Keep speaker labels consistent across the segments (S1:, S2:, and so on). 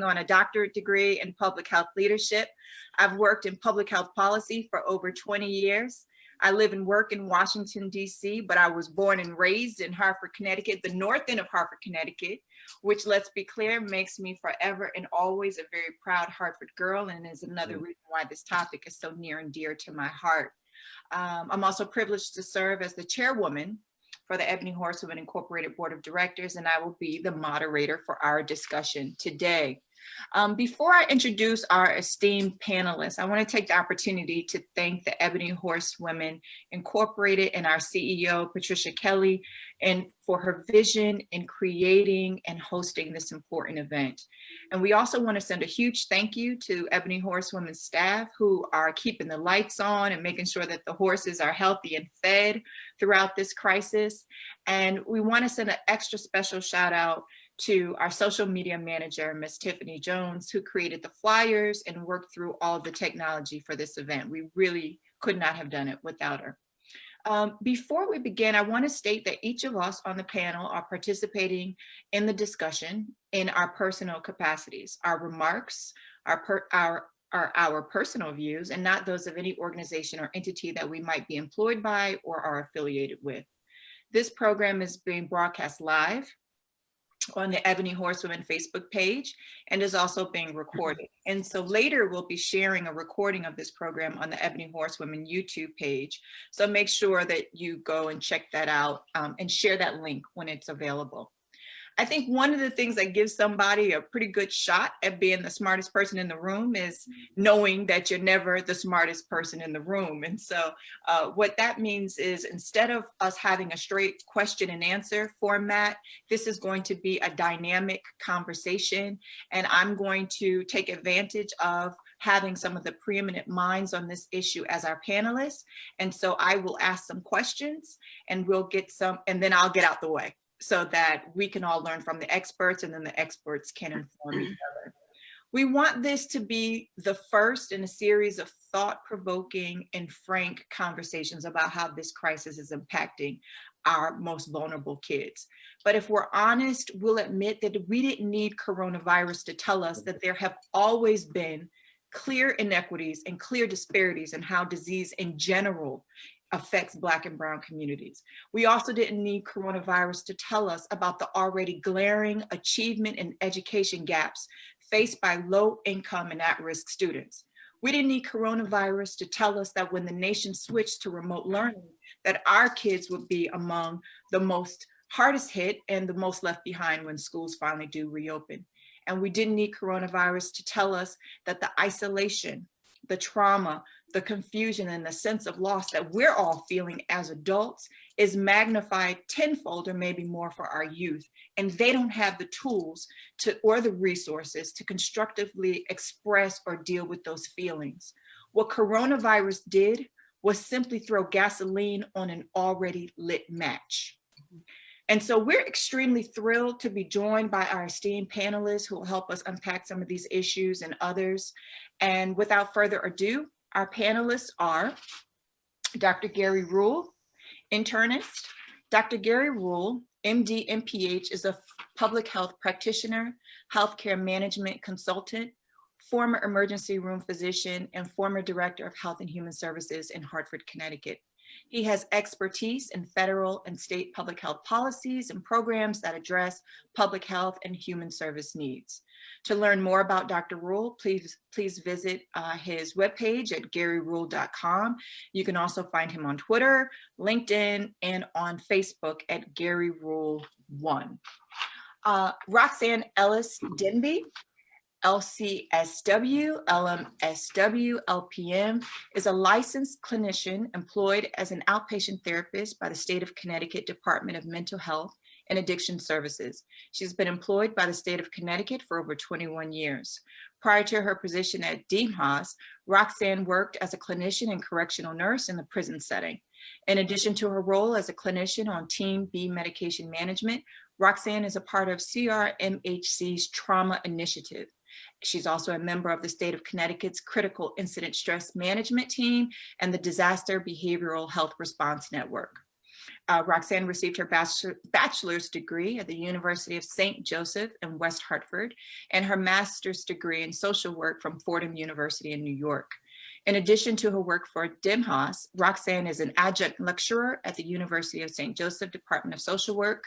S1: on a doctorate degree in public health leadership. I've worked in public health policy for over 20 years. I live and work in Washington, D.C., but I was born and raised in Hartford, Connecticut, the north end of Hartford, Connecticut, which, let's be clear, makes me forever and always a very proud Hartford girl, and is another reason why this topic is so near and dear to my heart. I'm also privileged to serve as the chairwoman for the Ebony Horsewomen Incorporated Board of Directors, and I will be the moderator for our discussion today. Before I introduce our esteemed panelists, I want to take the opportunity to thank the Ebony Horsewomen Incorporated and our CEO, Patricia E, and for her vision in creating and hosting this important event. And we also want to send a huge thank you to Ebony Horsewomen staff who are keeping the lights on and making sure that the horses are healthy and fed throughout this crisis. And we want to send an extra special shout out to our social media manager, Ms. Tiffany Jones, who created the flyers and worked through all of the technology for this event. We really could not have done it without her. Before we begin, I want to state that each of us on the panel are participating in the discussion in our personal capacities. Our remarks are our personal views and not those of any organization or entity that we might be employed by or are affiliated with. This program is being broadcast live on the Ebony Horsewomen Facebook page and is also being recorded. And so later we'll be sharing a recording of this program on the Ebony Horsewomen YouTube page. So make sure that you go and check that out and share that link when it's available. I think one of the things that gives somebody a pretty good shot at being the smartest person in the room is knowing that you're never the smartest person in the room. And so what that means is instead of us having a straight question and answer format, this is going to be a dynamic conversation. And I'm going to take advantage of having some of the preeminent minds on this issue as our panelists. And so I will ask some questions and we'll get some, and then I'll get out the way, so that we can all learn from the experts and then the experts can inform each other. We want this to be the first in a series of thought-provoking and frank conversations about how this crisis is impacting our most vulnerable kids. But if we're honest, we'll admit that we didn't need coronavirus to tell us that there have always been clear inequities and clear disparities in how disease in general affects Black and Brown communities. We also didn't need coronavirus to tell us about the already glaring achievement and education gaps faced by low income and at-risk students. We didn't need coronavirus to tell us that when the nation switched to remote learning, that our kids would be among the most hardest hit and the most left behind when schools finally do reopen. And we didn't need coronavirus to tell us that the isolation, the trauma, the confusion, and the sense of loss that we're all feeling as adults is magnified tenfold or maybe more for our youth. And they don't have the tools or the resources to constructively express or deal with those feelings. What coronavirus did was simply throw gasoline on an already lit match. And so we're extremely thrilled to be joined by our esteemed panelists who will help us unpack some of these issues and others. And without further ado, our panelists are Dr. Gary Rhule, internist. Dr. Gary Rhule, MD, MPH, is a public health practitioner, healthcare management consultant, former emergency room physician, and former director of Health and Human Services in Hartford, Connecticut. He has expertise in federal and state public health policies and programs that address public health and human service needs. To learn more about Dr. Rhule, please visit his webpage at garyrhule.com. You can also find him on Twitter, LinkedIn, and on Facebook at Gary Rhule 1. Roxanne Ellis-Denby, LCSW, LMSW, LPM, is a licensed clinician employed as an outpatient therapist by the state of Connecticut Department of Mental Health and Addiction Services. She's been employed by the state of Connecticut for over 21 years. Prior to her position at DMHAS, Roxanne worked as a clinician and correctional nurse in the prison setting. In addition to her role as a clinician on Team B medication management, Roxanne is a part of CRMHC's Trauma Initiative. She's also a member of the state of Connecticut's Critical Incident Stress Management Team and the Disaster Behavioral Health Response Network. Roxanne received her bachelor's degree at the University of St. Joseph in West Hartford and her master's degree in social work from Fordham University in New York. In addition to her work for DMHAS, Roxanne is an adjunct lecturer at the University of St. Joseph Department of Social Work,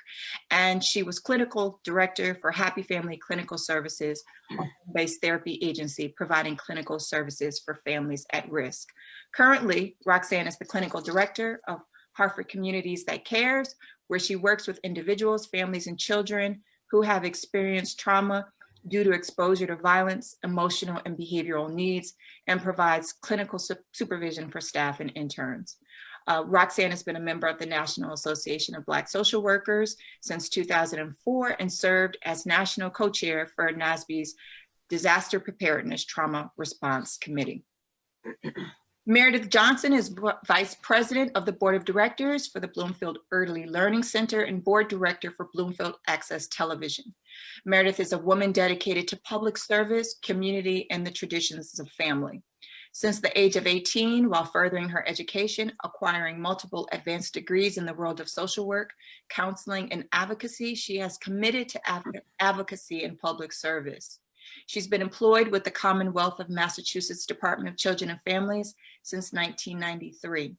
S1: and she was clinical director for Happy Family Clinical Services, a home-based therapy agency providing clinical services for families at risk. Currently, Roxanne is the clinical director of Hartford Communities That Cares, where she works with individuals, families, and children who have experienced trauma due to exposure to violence, emotional and behavioral needs, and provides clinical supervision for staff and interns. Roxanne has been a member of the National Association of Black Social Workers since 2004 and served as national co-chair for NASB's Disaster Preparedness Trauma Response Committee. Meredith Johnson is Vice President of the Board of Directors for the Bloomfield Early Learning Center and Board Director for Bloomfield Access Television. Meredith is a woman dedicated to public service, community, and the traditions of family. Since the age of 18, while furthering her education, acquiring multiple advanced degrees in the world of social work, counseling, and advocacy, she has committed to advocacy and public service. She's been employed with the Commonwealth of Massachusetts Department of Children and Families since 1993.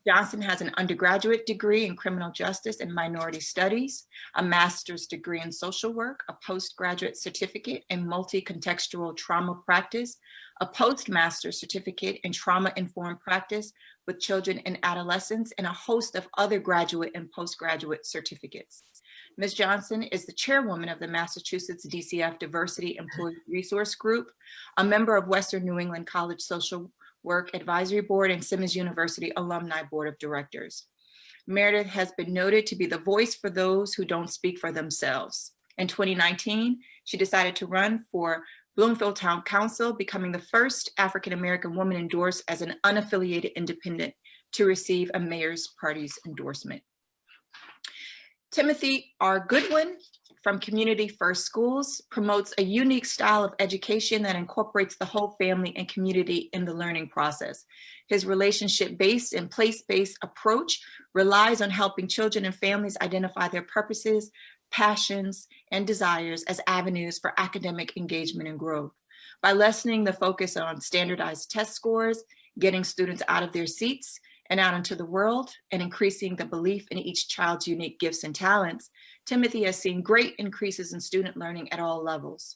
S1: Johnson has an undergraduate degree in criminal justice and minority studies, a master's degree in social work, a postgraduate certificate in multi-contextual trauma practice, a postmaster's certificate in trauma-informed practice with children and adolescents, and a host of other graduate and postgraduate certificates. Ms. Johnson is the chairwoman of the Massachusetts DCF Diversity Employee Resource Group, a member of Western New England College Social Work Advisory Board and Simmons University Alumni Board of Directors. Meredith has been noted to be the voice for those who don't speak for themselves. In 2019, she decided to run for Bloomfield Town Council, becoming the first African-American woman endorsed as an unaffiliated independent to receive a mayor's party's endorsement. Timothy R. Goodwin from Community First Schools promotes a unique style of education that incorporates the whole family and community in the learning process. His relationship-based and place-based approach relies on helping children and families identify their purposes, passions, and desires as avenues for academic engagement and growth. By lessening the focus on standardized test scores, getting students out of their seats and out into the world, and increasing the belief in each child's unique gifts and talents, Timothy has seen great increases in student learning at all levels.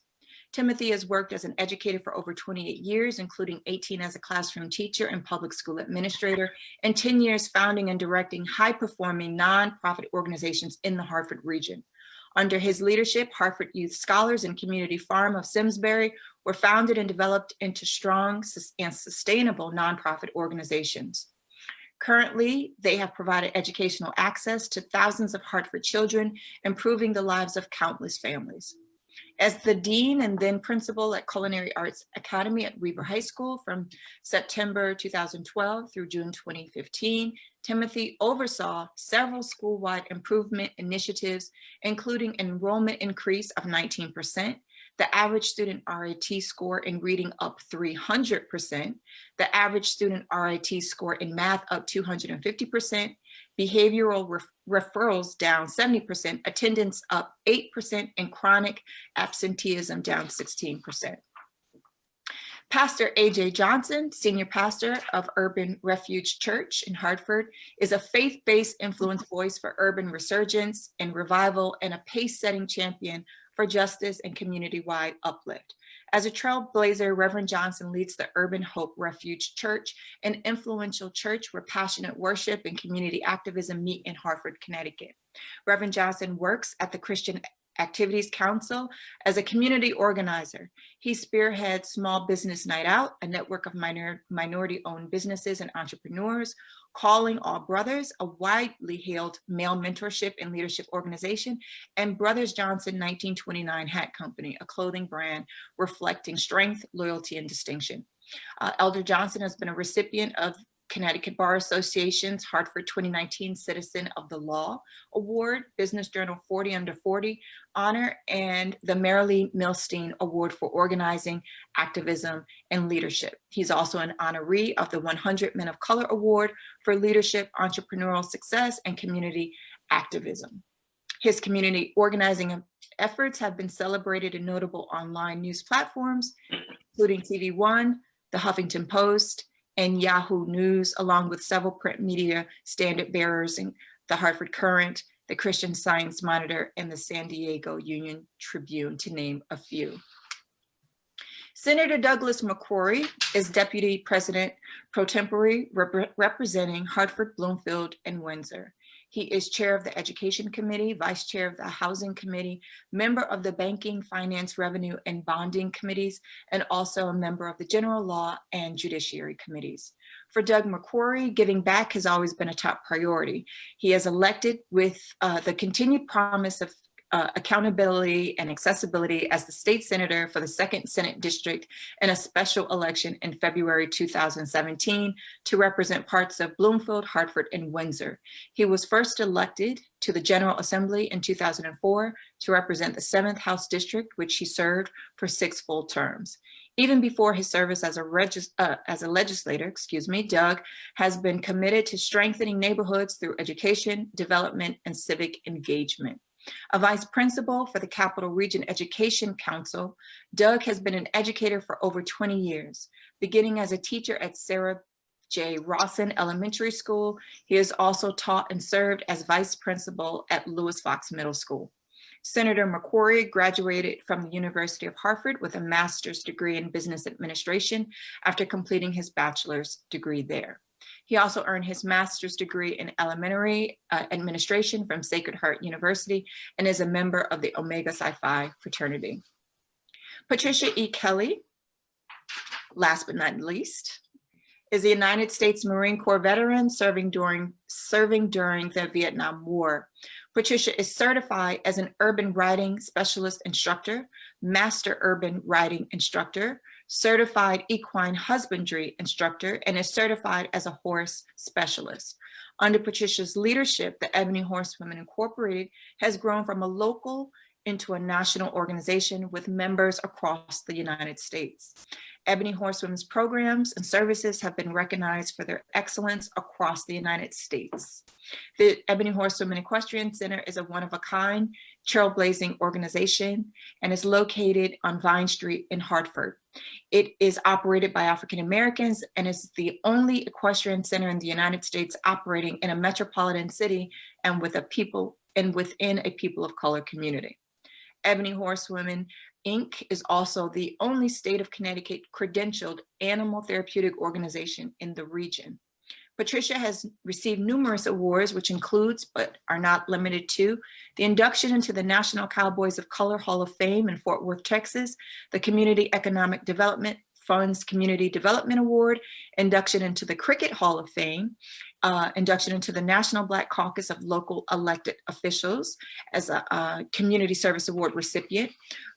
S1: Timothy has worked as an educator for over 28 years, including 18 as a classroom teacher and public school administrator, and 10 years founding and directing high-performing nonprofit organizations in the Hartford region. Under his leadership, Hartford Youth Scholars and Community Farm of Simsbury were founded and developed into strong and sustainable nonprofit organizations. Currently, they have provided educational access to thousands of Hartford children, improving the lives of countless families. As the dean and then principal at Culinary Arts Academy at Weaver High School from September 2012 through June 2015, Timothy oversaw several school-wide improvement initiatives, including enrollment increase of 19%, the average student RIT score in reading up 300%, the average student RIT score in math up 250%, behavioral referrals down 70%, attendance up 8%, and chronic absenteeism down 16%. Pastor A.J. Johnson, senior pastor of Urban Refuge Church in Hartford, is a faith-based influence voice for urban resurgence and revival and a pace-setting champion for justice and community-wide uplift. As a trailblazer, Reverend Johnson leads the Urban Hope Refuge Church, an influential church where passionate worship and community activism meet in Hartford, Connecticut. Reverend Johnson works at the Christian Activities Council as a community organizer. He spearheads Small Business Night Out, a network of minority-owned businesses and entrepreneurs, Calling All Brothers, a widely hailed male mentorship and leadership organization, and Brothers Johnson 1929 Hat Company, a clothing brand reflecting strength, loyalty, and distinction. Elder Johnson has been a recipient of Connecticut Bar Association's Hartford 2019 Citizen of the Law Award, Business Journal 40 Under 40 honor, and the Marilee Milstein Award for Organizing, Activism, and Leadership. He's also an honoree of the 100 Men of Color Award for Leadership, Entrepreneurial Success, and Community Activism. His community organizing efforts have been celebrated in notable online news platforms, including TV One, the Huffington Post, and Yahoo News, along with several print media standard bearers in the Hartford Courant, the Christian Science Monitor, and the San Diego Union Tribune, to name a few. Senator Douglas McCorey is Deputy President Pro Tempore representing Hartford, Bloomfield, and Windsor. He is Chair of the Education Committee, Vice Chair of the Housing Committee, member of the Banking, Finance, Revenue, and Bonding Committees, and also a member of the General Law and Judiciary Committees. For Doug McCorey, giving back has always been a top priority. He is elected with the continued promise of accountability and accessibility as the state senator for the 2nd Senate District in a special election in February 2017 to represent parts of Bloomfield, Hartford, and Windsor. He was first elected to the General Assembly in 2004 to represent the 7th House District, which he served for 6 full terms. Even before his service as a legislator, Doug has been committed to strengthening neighborhoods through education, development, and civic engagement. A vice principal for the Capital Region Education Council, Doug has been an educator for over 20 years. Beginning as a teacher at Sarah J. Rawson Elementary School, he has also taught and served as vice principal at Lewis Fox Middle School. Senator McCorey graduated from the University of Hartford with a master's degree in business administration after completing his bachelor's degree there. He also earned his master's degree in elementary administration from Sacred Heart University and is a member of the Omega Psi Phi fraternity. Patricia E. Kelly, last but not least, is a United States Marine Corps veteran serving during the Vietnam War. Patricia is certified as an urban riding specialist instructor, master urban riding instructor, certified equine husbandry instructor, and is certified as a horse specialist. Under Patricia's leadership, the Ebony Horsewomen Incorporated has grown from a local into a national organization with members across the United States. Ebony Horsewomen's programs and services have been recognized for their excellence across the United States. The Ebony Horsewomen Equestrian Center is a one-of-a-kind, trailblazing organization and is located on Vine Street in Hartford. It is operated by African Americans and is the only equestrian center in the United States operating in a metropolitan city and within a people of color community. Ebony Horsewomen Inc. is also the only state of Connecticut credentialed animal therapeutic organization in the region. Patricia has received numerous awards, which includes, but are not limited to, the induction into the National Cowboys of Color Hall of Fame in Fort Worth, Texas, the Community Economic Development Fund's Community Development Award, induction into the Cricket Hall of Fame, induction into the National Black Caucus of Local Elected Officials as a Community Service Award recipient,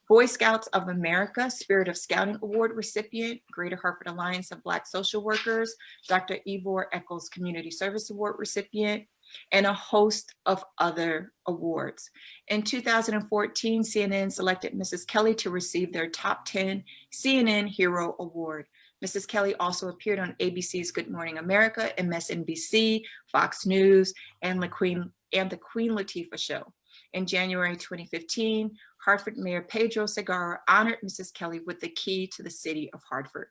S1: Boy Scouts of America Spirit of Scouting Award recipient, Greater Hartford Alliance of Black Social Workers, Dr. Ivor Eccles Community Service Award recipient, and a host of other awards. In 2014, CNN selected Mrs. Kelly to receive their Top 10 CNN Hero Award. Mrs. Kelly also appeared on ABC's Good Morning America, MSNBC, Fox News, and the Queen Latifah Show. In January 2015, Hartford Mayor Pedro Segarra honored Mrs. Kelly with the key to the city of Hartford.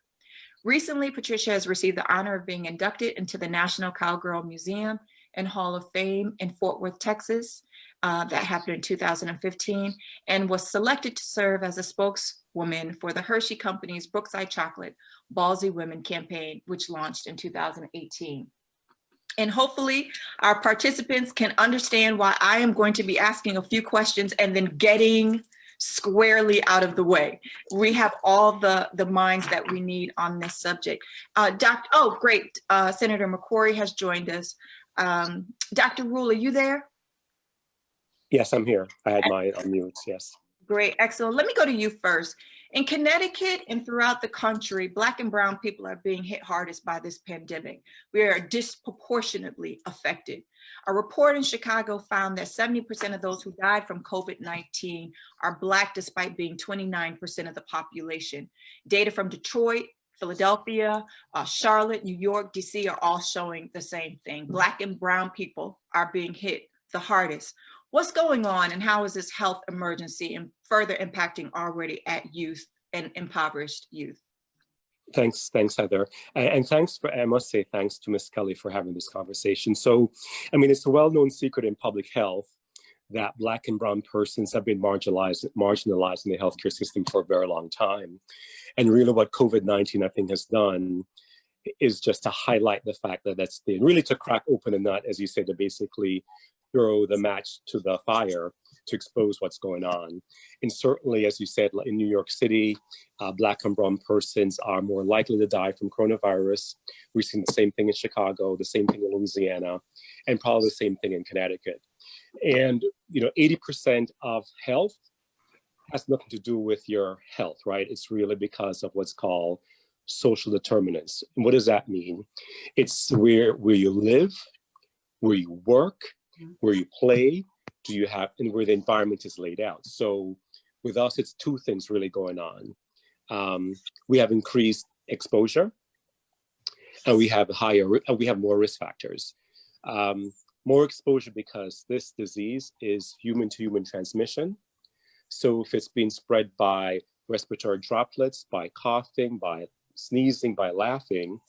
S1: Recently, Patricia has received the honor of being inducted into the National Cowgirl Museum and Hall of Fame in Fort Worth, Texas. That happened in 2015, and was selected to serve as a spokeswoman for the Hershey Company's Brookside Chocolate Ballsy Women campaign, which launched in 2018. And hopefully our participants can understand why I am going to be asking a few questions and then getting squarely out of the way. We have all the minds that we need on this subject. Oh, great. Senator McCorey has joined us. Dr. Rhule, are you there?
S2: Yes, I'm here. I had my on mute, yes.
S1: Great, excellent. Let me go to you first. In Connecticut and throughout the country, Black and brown people are being hit hardest by this pandemic. We are disproportionately affected. A report in Chicago found that 70% of those who died from COVID-19 are Black, despite being 29% of the population. Data from Detroit, Philadelphia, Charlotte, New York, DC are all showing the same thing. Black and brown people are being hit the hardest. What's going on, and how is this health emergency and further impacting already at youth and impoverished youth?
S2: Thanks, Heather. And thanks I must say thanks to Ms. Kelly for having this conversation. So, I mean, it's a well-known secret in public health that Black and brown persons have been marginalized in the healthcare system for a very long time. And really what COVID-19, I think, has done is just to highlight the fact that that's really to crack open a nut, as you said, to basically throw the match to the fire to expose what's going on. And certainly, as you said, in New York City, Black and brown persons are more likely to die from coronavirus. We've seen the same thing in Chicago, the same thing in Louisiana, and probably the same thing in Connecticut. And, 80% of health has nothing to do with your health, right? It's really because of what's called social determinants. And what does that mean? It's where you live, where you work, where you play, and where the environment is laid out. So with us, it's two things really going on. We have increased exposure, and we have more risk factors. More exposure because this disease is human-to-human transmission. So if it's being spread by respiratory droplets, by coughing, by sneezing, by laughing,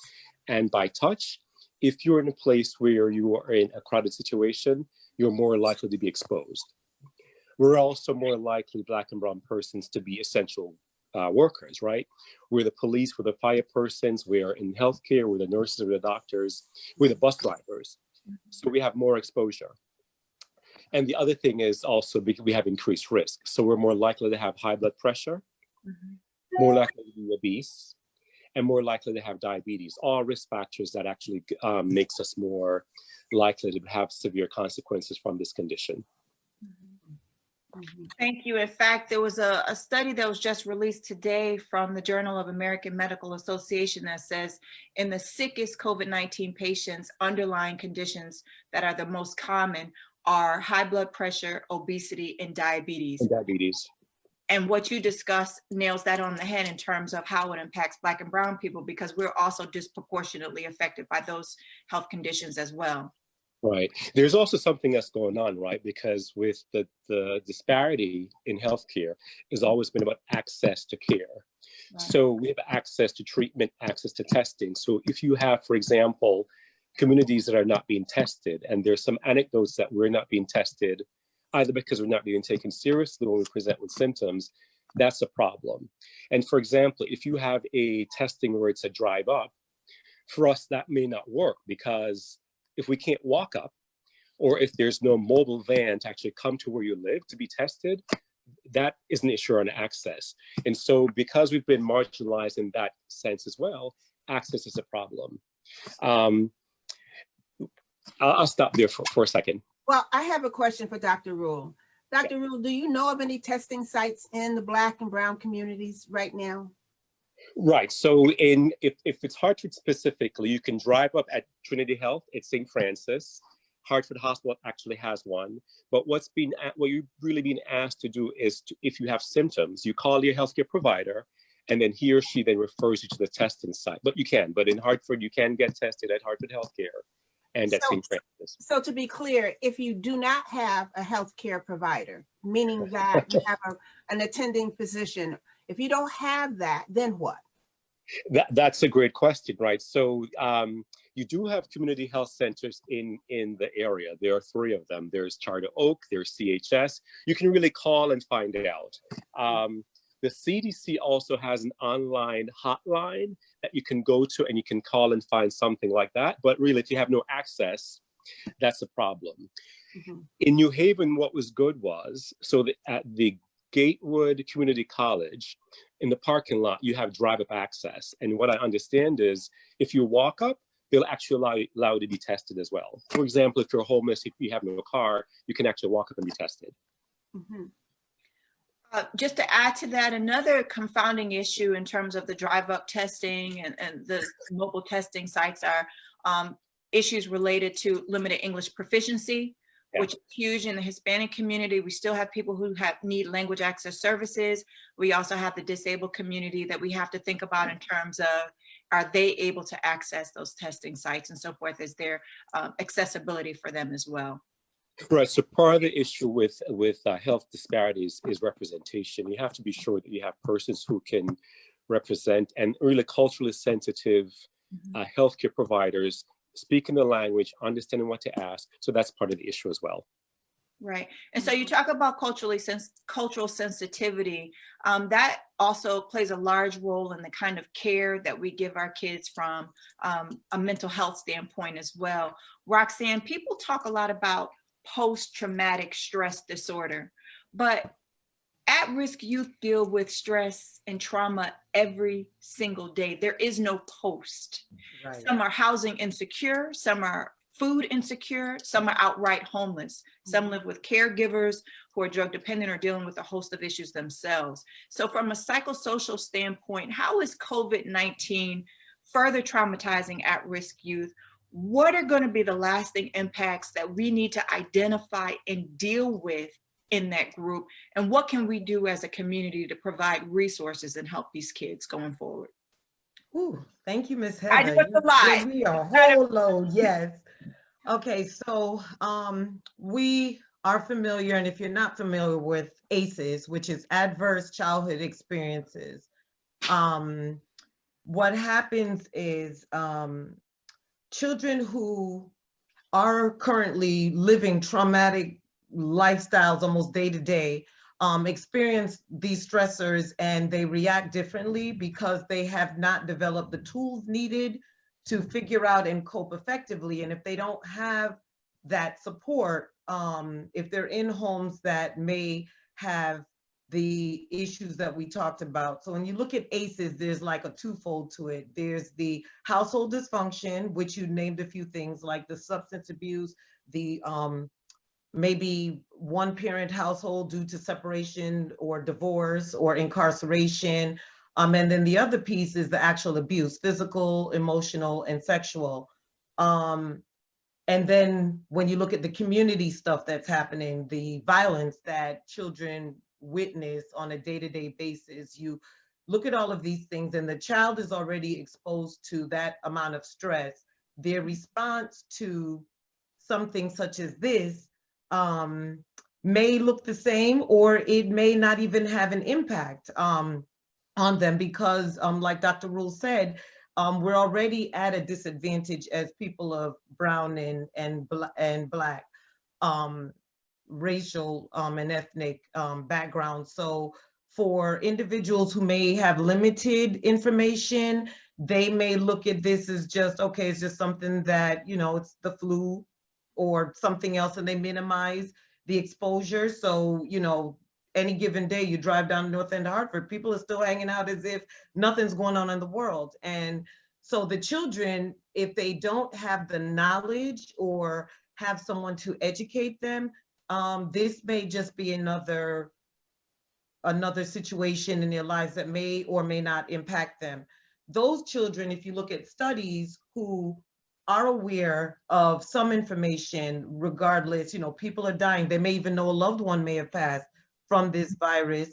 S2: and by touch, if you're in a place where you are in a crowded situation, you're more likely to be exposed. We're also more likely, Black and brown persons, to be essential workers, right? We're the police, we're the fire persons, we're in healthcare, we're the nurses, we're the doctors, we're the bus drivers. So we have more exposure. And the other thing is also we have increased risk. So we're more likely to have high blood pressure, more likely to be obese, and more likely to have diabetes, all risk factors that actually makes us more likely to have severe consequences from this condition.
S1: Thank you. In fact, there was a study that was just released today from the Journal of American Medical Association that says in the sickest COVID-19 patients, underlying conditions that are the most common are high blood pressure, obesity, and diabetes. And what you discussed nails that on the head in terms of how it impacts Black and brown people, because we're also disproportionately affected by those health conditions as well.
S2: Right. There's also something that's going on, right? Because with the disparity in healthcare has always been about access to care. Right. So we have access to treatment, access to testing. So if you have, for example, communities that are not being tested, and there's some anecdotes that we're not being tested, either because we're not being taken seriously when we present with symptoms, that's a problem. And for example, if you have a testing where it's a drive up, for us, that may not work, because if we can't walk up, or if there's no mobile van to actually come to where you live to be tested, that isn't assuring access. And so because we've been marginalized in that sense as well, access is a problem. I'll stop there for a second.
S3: Well, I have a question for Dr. Rhule. Dr. Rhule, do you know of any testing sites in the Black and brown communities right now?
S2: Right. So if it's Hartford specifically, you can drive up at Trinity Health at St. Francis. Hartford Hospital actually has one. But what you're really being asked to do is if you have symptoms, you call your healthcare provider, and then he or she then refers you to the testing site. But in Hartford, you can get tested at Hartford Healthcare and at St. Francis.
S3: So to be clear, if you do not have a healthcare provider, meaning that you have an attending physician, if you don't have that, then what?
S2: That's a great question, right? So you do have community health centers in the area. There are 3 of them. There's Charter Oak, there's CHS. You can really call and find out. The CDC also has an online hotline that you can go to, and you can call and find something like that. But really, if you have no access, that's a problem. In New Haven, what was good was, at the Gatewood Community College, in the parking lot, you have drive-up access. And what I understand is, if you walk up, they'll actually allow you to be tested as well. For example, if you're homeless, if you have no car, you can actually walk up and be tested.
S1: Just to add to that, another confounding issue in terms of the drive-up testing and the mobile testing sites are issues related to limited English proficiency, which is huge in the Hispanic community. We still have people who need language access services. We also have the disabled community that we have to think about in terms of, are they able to access those testing sites and so forth? Is there accessibility for them as well?
S2: Right. So part of the issue with health disparities is representation. You have to be sure that you have persons who can represent, and really culturally sensitive healthcare providers, speaking the language, understanding what to ask. So that's part of the issue as well.
S1: Right. And so you talk about cultural sensitivity. That also plays a large role in the kind of care that we give our kids from a mental health standpoint as well. Roxanne, people talk a lot about post-traumatic stress disorder, but at-risk youth deal with stress and trauma every single day. There is no post. Right. Some are housing insecure, some are food insecure, some are outright homeless. Some live with caregivers who are drug dependent or dealing with a host of issues themselves. So from a psychosocial standpoint, how is COVID-19 further traumatizing at-risk youth? What are going to be the lasting impacts that we need to identify and deal with in that group? And what can we do as a community to provide resources and help these kids going forward?
S4: Ooh, thank you, Ms. Heather.
S1: I do it a lot.
S4: Give me a whole load, yes. Okay, so we are familiar, and if you're not familiar with ACEs, which is Adverse Childhood Experiences, what happens is children who are currently living traumatic lifestyles almost day to day experience these stressors, and they react differently because they have not developed the tools needed to figure out and cope effectively. And if they don't have that support, if they're in homes that may have the issues that we talked about. So when you look at ACEs, there's like a twofold to it. There's the household dysfunction, which you named a few things like the substance abuse, the maybe one parent household due to separation or divorce or incarceration. And then the other piece is the actual abuse, physical, emotional, and sexual. And then when you look at the community stuff that's happening, the violence that children witness on a day-to-day basis, you look at all of these things and the child is already exposed to that amount of stress. Their response to something such as this may look the same, or it may not even have an impact on them because like Dr. Rhule said, we're already at a disadvantage as people of brown and black racial and ethnic backgrounds. So for individuals who may have limited information, they may look at this as just, okay, it's just something that, you know, it's the flu or something else, and they minimize the exposure. So, you know, any given day you drive down North End of Hartford, people are still hanging out as if nothing's going on in the world. And so the children, if they don't have the knowledge or have someone to educate them, this may just be another situation in their lives that may or may not impact them. Those children, if you look at studies who are aware of some information, regardless, you know, people are dying, they may even know a loved one may have passed from this virus,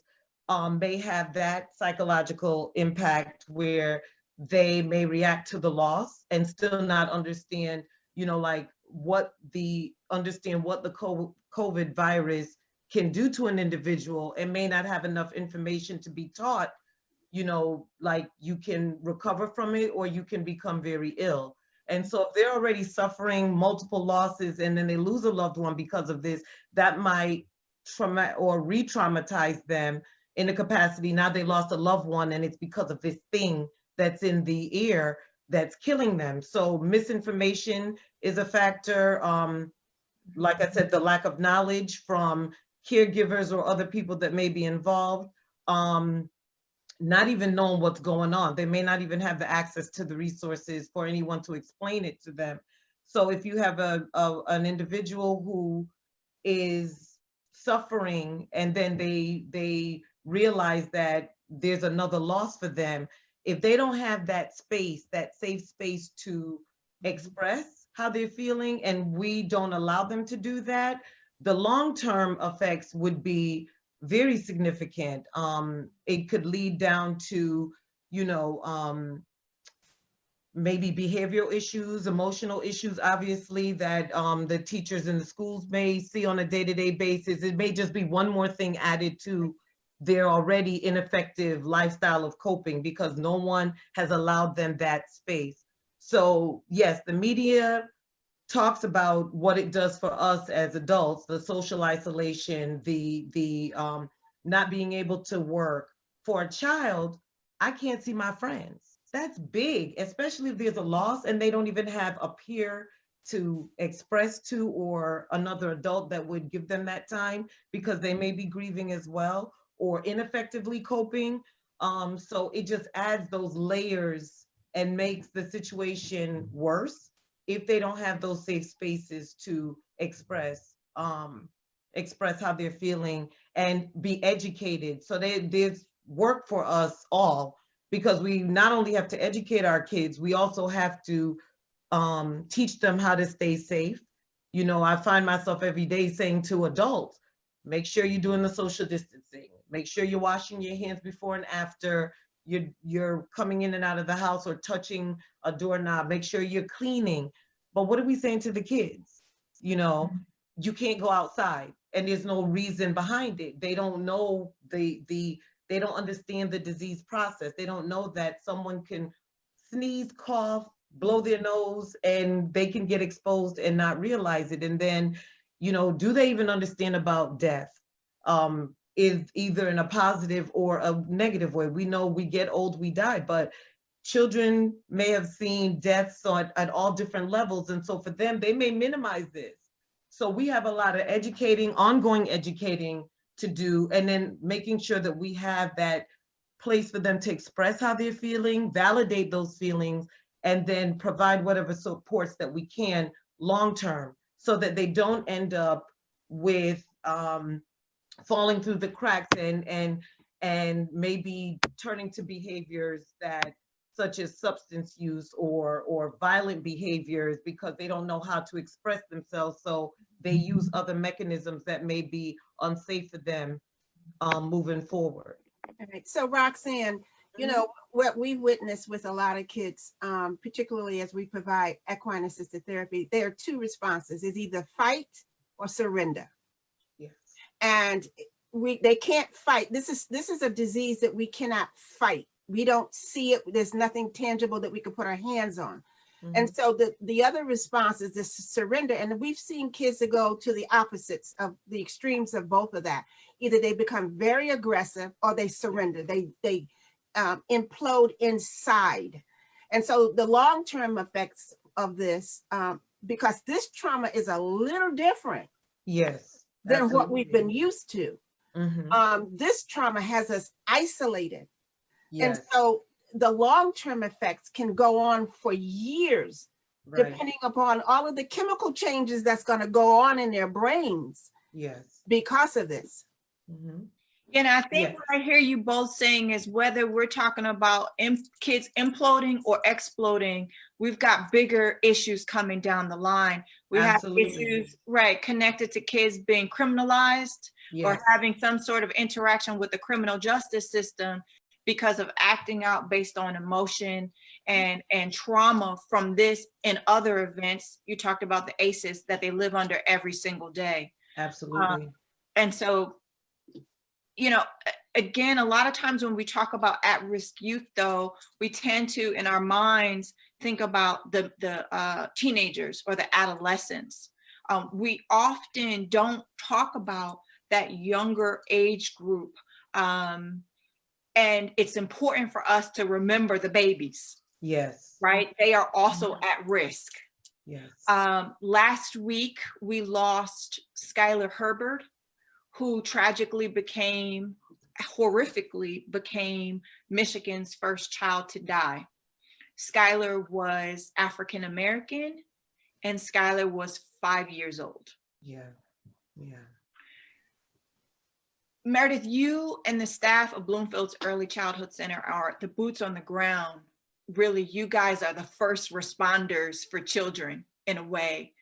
S4: may have that psychological impact where they may react to the loss and still not understand, you know, like what the COVID virus can do to an individual, and may not have enough information to be taught, you know, like you can recover from it or you can become very ill. And so if they're already suffering multiple losses and then they lose a loved one because of this, that might trauma or re-traumatize them in a capacity. Now they lost a loved one and it's because of this thing that's in the air that's killing them. So misinformation is a factor. Like I said, the lack of knowledge from caregivers or other people that may be involved, not even knowing what's going on. They may not even have the access to the resources for anyone to explain it to them. So if you have an individual who is suffering and then they realize that there's another loss for them. If they don't have that space, that safe space to express how they're feeling, and we don't allow them to do that, the long-term effects would be very significant. It could lead down to, you know, maybe behavioral issues, emotional issues, obviously, that the teachers in the schools may see on a day-to-day basis. It may just be one more thing added to their already ineffective lifestyle of coping because no one has allowed them that space. So yes, the media talks about what it does for us as adults, the social isolation, the not being able to work. For a child, I can't see my friends. That's big, especially if there's a loss and they don't even have a peer to express to or another adult that would give them that time because they may be grieving as well or ineffectively coping. So it just adds those layers and makes the situation worse if they don't have those safe spaces to express how they're feeling and be educated. So there's work for us all, because we not only have to educate our kids, we also have to teach them how to stay safe. You know, I find myself every day saying to adults, make sure you're doing the social distancing, make sure you're washing your hands before and after you're coming in and out of the house or touching a doorknob, make sure you're cleaning. But what are we saying to the kids? You know, you can't go outside and there's no reason behind it. They don't know they don't understand the disease process. They don't know that someone can sneeze, cough, blow their nose, and they can get exposed and not realize it. And then, you know, do they even understand about death? Is either in a positive or a negative way. We know we get old, we die, but children may have seen deaths at all different levels. And so for them, they may minimize this. So we have a lot of ongoing educating to do, and then making sure that we have that place for them to express how they're feeling, validate those feelings, and then provide whatever supports that we can long-term so that they don't end up with falling through the cracks and maybe turning to behaviors that such as substance use or violent behaviors because they don't know how to express themselves. So they use other mechanisms that may be unsafe for them moving forward.
S3: All right. So Roxanne, you know, what we witness with a lot of kids, particularly as we provide equine-assisted therapy, there are two responses. It's either fight or surrender.
S4: Yes.
S3: And they can't fight. This is a disease that we cannot fight. We don't see it. There's nothing tangible that we can put our hands on. Mm-hmm. And so the other response is this surrender. And we've seen kids that go to the opposites of the extremes of both of that. Either they become very aggressive or they surrender. They implode inside. And so the long-term effects of this, because this trauma is a little different.
S4: Yes.
S3: Than
S4: absolutely.
S3: What we've been used to.
S4: Mm-hmm.
S3: This trauma has us isolated.
S4: Yes.
S3: And so the long-term effects can go on for years, right, depending upon all of the chemical changes that's going to go on in their brains.
S4: Yes.
S3: Because of this.
S1: Mm-hmm. And I think what I hear you both saying is whether we're talking about kids imploding or exploding, we've got bigger issues coming down the line. We Absolutely. Have issues, right, connected to kids being criminalized or having some sort of interaction with the criminal justice system because of acting out based on emotion and trauma from this and other events. You talked about the ACEs that they live under every single day.
S4: Absolutely.
S1: And so, you know, again, a lot of times when we talk about at-risk youth, though, we tend to, in our minds, think about the teenagers or the adolescents. We often don't talk about that younger age group. And it's important for us to remember the babies.
S4: Yes.
S1: Right? They are also at risk.
S4: Yes.
S1: Last week, we lost Skylar Herbert, who horrifically became Michigan's first child to die. Skylar was African American and Skylar was 5 years old.
S4: Yeah, yeah.
S1: Meredith, you and the staff of Bloomfield's Early Childhood Center are the boots on the ground. Really, you guys are the first responders for children in a way.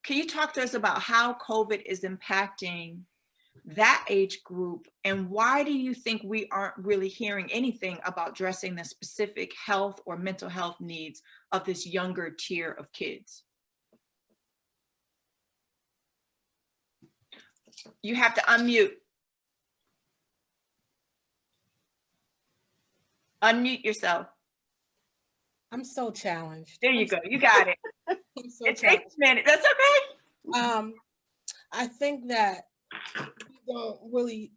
S1: Can you talk to us about how COVID is impacting that age group, and why do you think we aren't really hearing anything about addressing the specific health or mental health needs of this younger tier of kids? You have to unmute. Unmute yourself.
S5: I'm so challenged.
S1: There you go. You got it.
S5: I'm so
S1: It takes a minute. That's okay.
S5: I think that we don't really,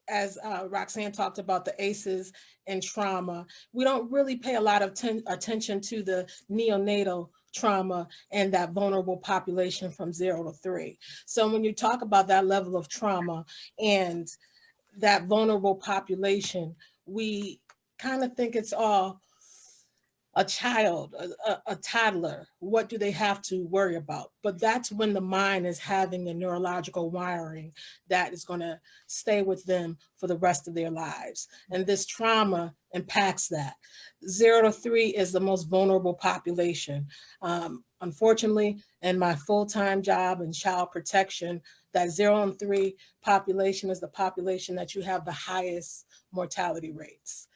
S5: as Roxanne talked about the ACEs and trauma, we don't really pay a lot of attention to the neonatal trauma and that vulnerable population from 0 to 3. So when you talk about that level of trauma and that vulnerable population, we kind of think it's all a child, a toddler. What do they have to worry about? But that's when the mind is having a neurological wiring that is going to stay with them for the rest of their lives. And this trauma impacts that. 0 to 3 is the most vulnerable population. Unfortunately, in my full-time job in child protection, that 0 and 3 population is the population that you have the highest mortality rates.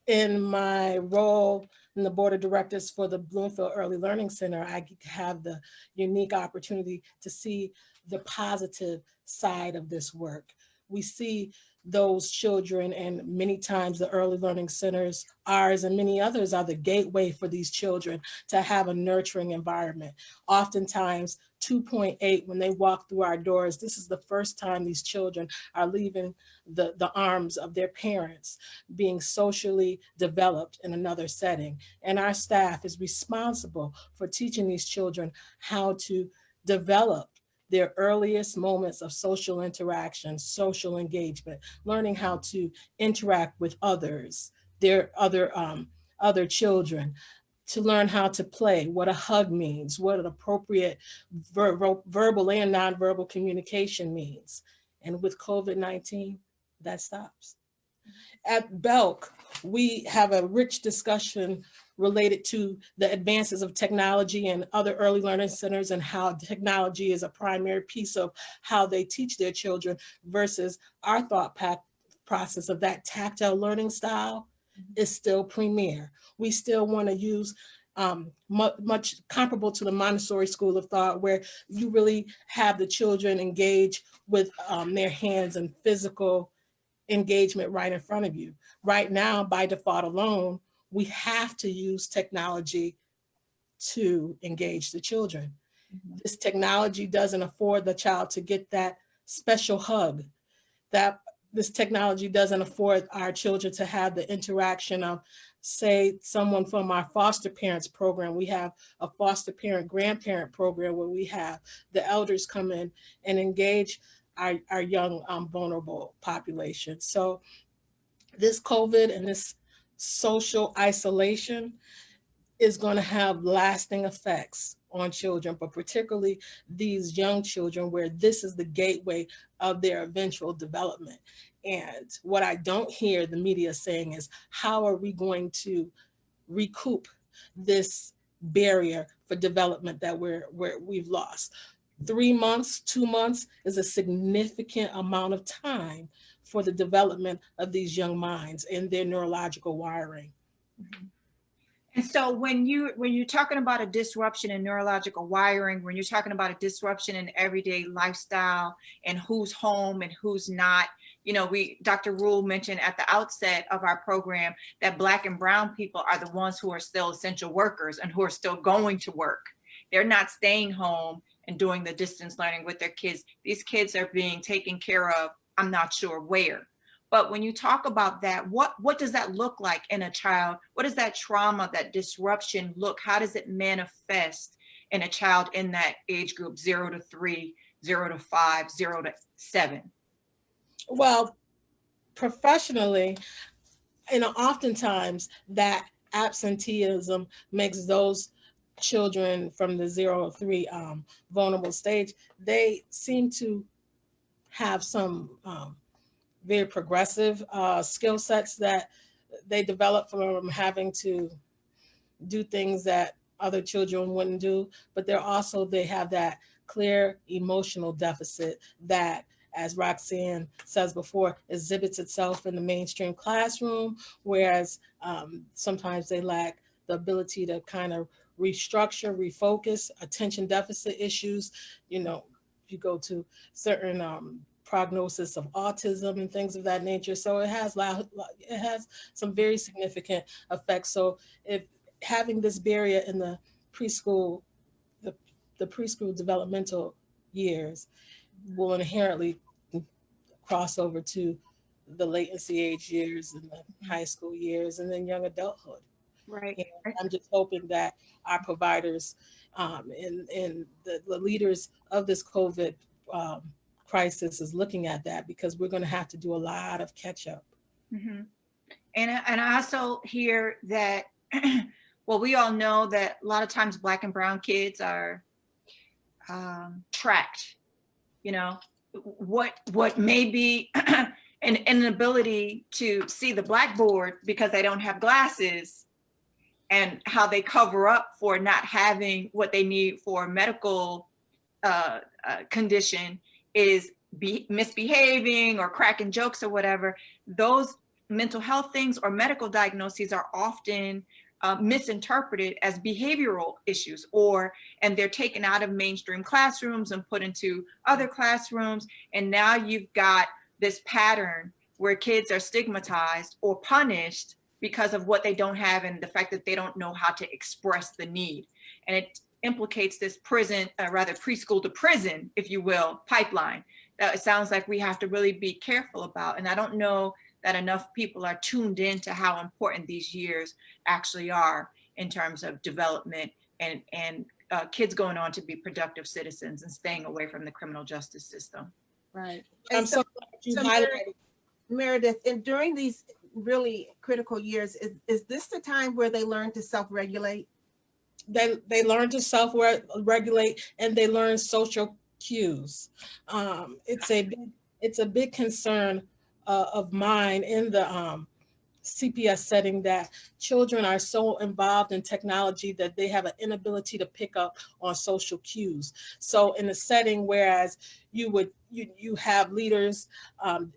S5: In my role in the board of directors for the Bloomfield Early Learning Center, I have the unique opportunity to see the positive side of this work. We see those children, and many times the early learning centers, ours and many others, are the gateway for these children to have a nurturing environment. Oftentimes 2.8, when they walk through our doors, this is the first time these children are leaving the arms of their parents, being socially developed in another setting. And our staff is responsible for teaching these children how to develop their earliest moments of social interaction, social engagement, learning how to interact with others, their other children, to learn how to play, what a hug means, what an appropriate verbal and nonverbal communication means. And with COVID-19, that stops. At Belk, we have a rich discussion related to the advances of technology and other early learning centers, and how technology is a primary piece of how they teach their children versus our thought process of that tactile learning style is still premier. We still want to use much comparable to the Montessori school of thought, where you really have the children engage with their hands and physical engagement right in front of you. Right now, by default alone, we have to use technology to engage the children. Mm-hmm. This technology doesn't afford the child to get that special hug. This technology doesn't afford our children to have the interaction of, say, someone from our foster parents program. We have a foster parent grandparent program where we have the elders come in and engage our young vulnerable population. So this COVID and this social isolation is going to have lasting effects on children, but particularly these young children, where this is the gateway of their eventual development. And what I don't hear the media saying is, how are we going to recoup this barrier for development that we've lost? 3 months, 2 months is a significant amount of time for the development of these young minds and their neurological wiring.
S1: Mm-hmm. And so when you're talking about a disruption in neurological wiring, when you're talking about a disruption in everyday lifestyle and who's home and who's not, Dr. Rhule mentioned at the outset of our program that Black and Brown people are the ones who are still essential workers and who are still going to work. They're not staying home and doing the distance learning with their kids. These kids are being taken care of, I'm not sure where. But when you talk about that, what does that look like in a child? What does that trauma, that disruption look? How does it manifest in a child in that age group, 0 to 3, 0 to 5, 0 to 7?
S5: Well, professionally, oftentimes that absenteeism makes those children from the 0 to 3 vulnerable stage, they seem to have some very progressive skill sets that they develop from having to do things that other children wouldn't do, but they have that clear emotional deficit that, as Roxanne says before, exhibits itself in the mainstream classroom, whereas sometimes they lack the ability to kind of restructure, refocus, attention deficit issues. You go to certain prognosis of autism and things of that nature. So it has some very significant effects. So if having this barrier in the preschool, the preschool developmental years will inherently cross over to the latency age years and the high school years and then young adulthood.
S1: Right.
S5: And I'm just hoping that our providers and the leaders of this COVID crisis is looking at that, because we're going to have to do a lot of catch up.
S1: Mm-hmm. And I also hear that, well, we all know that a lot of times Black and brown kids are tracked, what may be an inability to see the blackboard because they don't have glasses, and how they cover up for not having what they need for a medical condition is misbehaving or cracking jokes or whatever. Those mental health things or medical diagnoses are often misinterpreted as behavioral issues, and they're taken out of mainstream classrooms and put into other classrooms. And now you've got this pattern where kids are stigmatized or punished because of what they don't have and the fact that they don't know how to express the need. And it implicates this preschool to prison, if you will, pipeline that it sounds like we have to really be careful about. And I don't know that enough people are tuned into how important these years actually are in terms of development and kids going on to be productive citizens and staying away from the criminal justice system.
S3: Right.
S5: I'm
S3: And
S5: so glad you highlighted.
S3: Meredith, and during these really critical years, is this the time where they learn to self-regulate?
S5: They learn to self-regulate, and they learn social cues. It's a big concern of mine in the CPS setting that children are so involved in technology that they have an inability to pick up on social cues. So in a setting, whereas you have leaders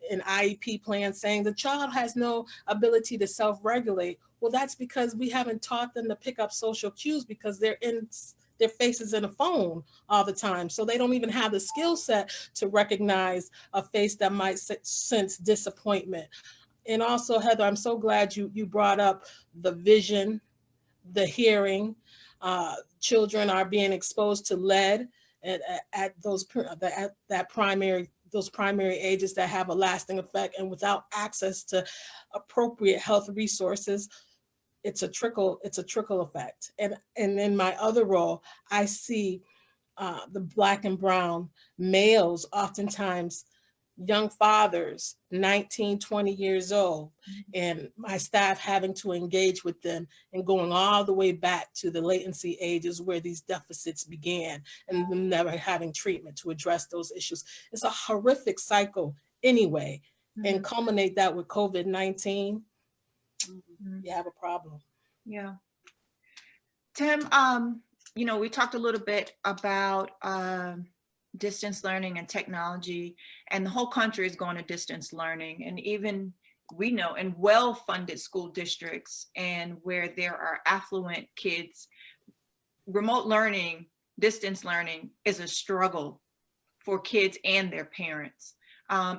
S5: in IEP plans saying the child has no ability to self-regulate. Well, that's because we haven't taught them to pick up social cues, because their faces in a phone all the time. So they don't even have the skill set to recognize a face that might sense disappointment. And also, Heather, I'm so glad you brought up the vision, the hearing. Children are being exposed to lead at those primary ages that have a lasting effect, and without access to appropriate health resources, it's a trickle effect. And in my other role, I see the Black and brown males, oftentimes young fathers, 19, 20 years old, and my staff having to engage with them and going all the way back to the latency ages where these deficits began, and them never having treatment to address those issues. It's a horrific cycle anyway. And culminate that with COVID-19, you have a problem.
S1: Yeah. Tim, we talked a little bit about distance learning and technology, and the whole country is going to distance learning. And even we know in well-funded school districts and where there are affluent kids, remote learning, distance learning is a struggle for kids and their parents.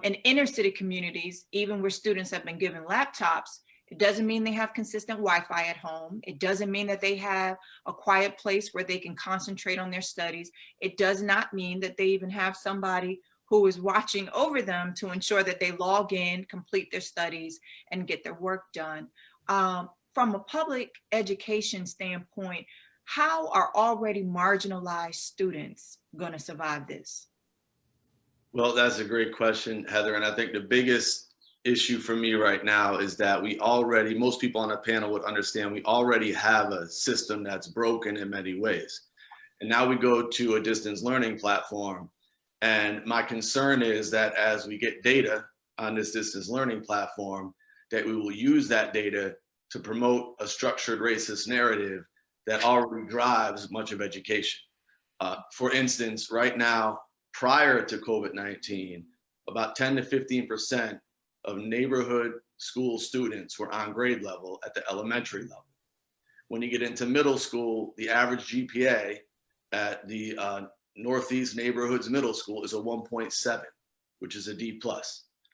S1: In inner city communities, even where students have been given laptops, it doesn't mean they have consistent Wi-Fi at home. It doesn't mean that they have a quiet place where they can concentrate on their studies. It does not mean that they even have somebody who is watching over them to ensure that they log in, complete their studies, and get their work done. From a public education standpoint, how are already marginalized students going to survive this?
S6: Well, that's a great question, Heather. And I think the biggest issue for me right now is that most people on the panel would understand, we already have a system that's broken in many ways. And now we go to a distance learning platform. And my concern is that as we get data on this distance learning platform, that we will use that data to promote a structured racist narrative that already drives much of education. For instance, right now, prior to COVID-19, about 10 to 15% of neighborhood school students were on grade level at the elementary level. When you get into middle school, the average GPA at the Northeast Neighborhoods Middle School is a 1.7, which is a D+.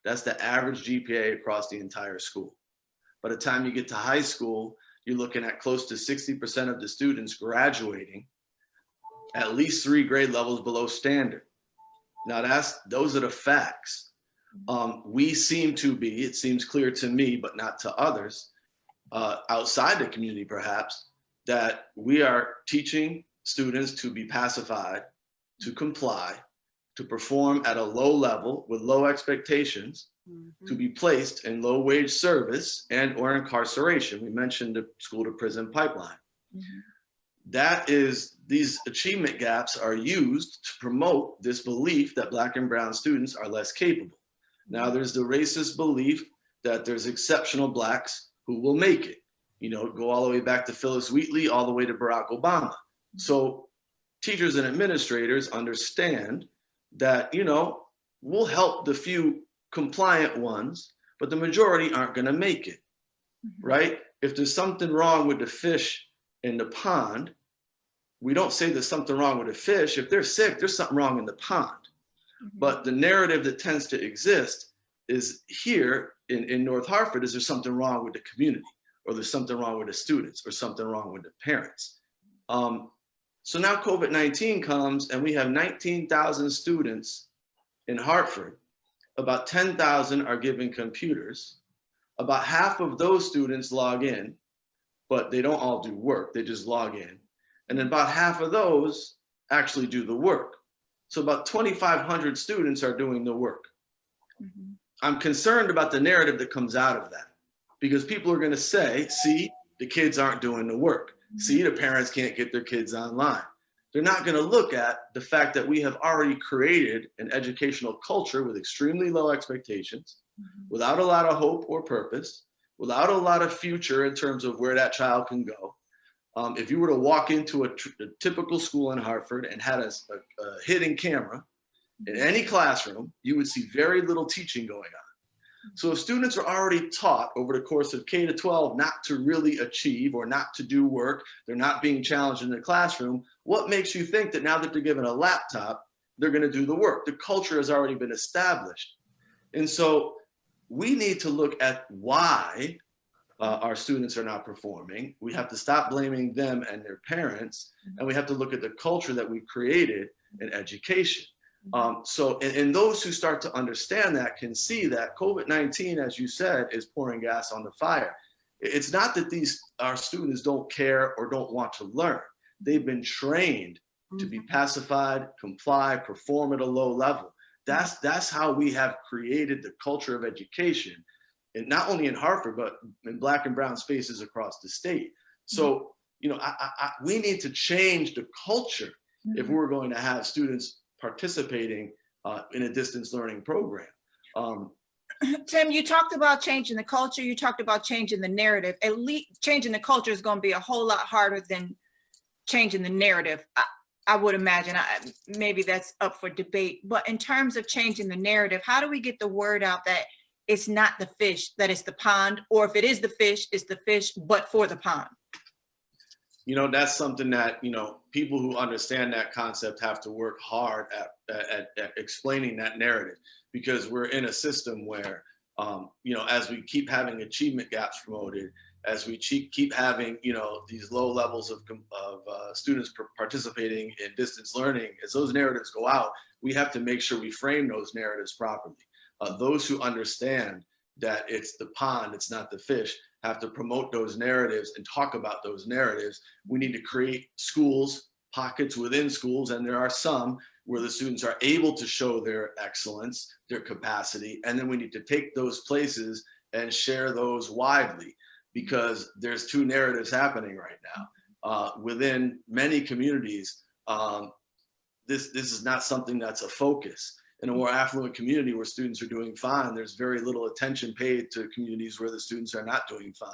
S6: That's the average GPA across the entire school. By the time you get to high school, you're looking at close to 60% of the students graduating at least 3 grade levels below standard. Now those are the facts. We seem to be, it seems clear to me, but not to others, outside the community perhaps, that we are teaching students to be pacified, to comply, to perform at a low level with low expectations, to be placed in low wage service and or incarceration. We mentioned the school to prison pipeline. That is, these achievement gaps are used to promote this belief that Black and brown students are less capable. Now there's the racist belief that there's exceptional Blacks who will make it. You know, go all the way back to Phyllis Wheatley, all the way to Barack Obama. So teachers and administrators understand that, you know, we'll help the few compliant ones, but the majority aren't going to make it, right? If there's something wrong with the fish in the pond, we don't say there's something wrong with the fish. If they're sick, there's something wrong in the pond. But the narrative that tends to exist is here in North Hartford, is there's something wrong with the community, or there's something wrong with the students, or something wrong with the parents. So now COVID-19 comes and we have 19,000 students in Hartford. About 10,000 are given computers. About half of those students log in, but they don't all do work, they just log in. And then about half of those actually do the work. So about 2,500 students are doing the work. I'm concerned about the narrative that comes out of that, because people are going to say, see, the kids aren't doing the work. See, the parents can't get their kids online. They're not going to look at the fact that we have already created an educational culture with extremely low expectations, without a lot of hope or purpose, without a lot of future in terms of where that child can go. If you were to walk into a typical school in Hartford and had a hidden camera in any classroom, you would see very little teaching going on. So if students are already taught over the course of K to 12 not to really achieve or not to do work, they're not being challenged in the classroom, what makes you think that now that they're given a laptop, they're going to do the work? The culture has already been established. And so we need to look at why our students are not performing. We have to stop blaming them and their parents, and we have to look at the culture that we've created in education. And those who start to understand that can see that COVID-19, as you said, is pouring gas on the fire. It's not that our students don't care or don't want to learn. They've been trained to be pacified, comply, perform at a low level. That's how we have created the culture of education, and not only in Hartford, but in Black and brown spaces across the state. So, you know, we need to change the culture if we're going to have students participating in a distance learning program.
S1: Tim, you talked about changing the culture. You talked about changing the narrative. At least changing the culture is going to be a whole lot harder than changing the narrative. I would imagine. Maybe that's up for debate. But in terms of changing the narrative, how do we get the word out that it's not the fish, that it's the pond, or if it is the fish, it's the fish, but for the pond?
S6: You know, that's something that, you know, people who understand that concept have to work hard at explaining that narrative, because we're in a system where, you know, as we keep having achievement gaps promoted, as we keep having, you know, these low levels of students participating in distance learning, as those narratives go out, we have to make sure we frame those narratives properly. Those who understand that it's the pond, it's not the fish, have to promote those narratives and talk about those narratives. We need to create schools, pockets within schools, and there are some where the students are able to show their excellence, their capacity, and then we need to take those places and share those widely, because there's two narratives happening right now. Within many communities, this is not something that's a focus. in a more affluent community where students are doing fine, there's very little attention paid to communities where the students are not doing fine.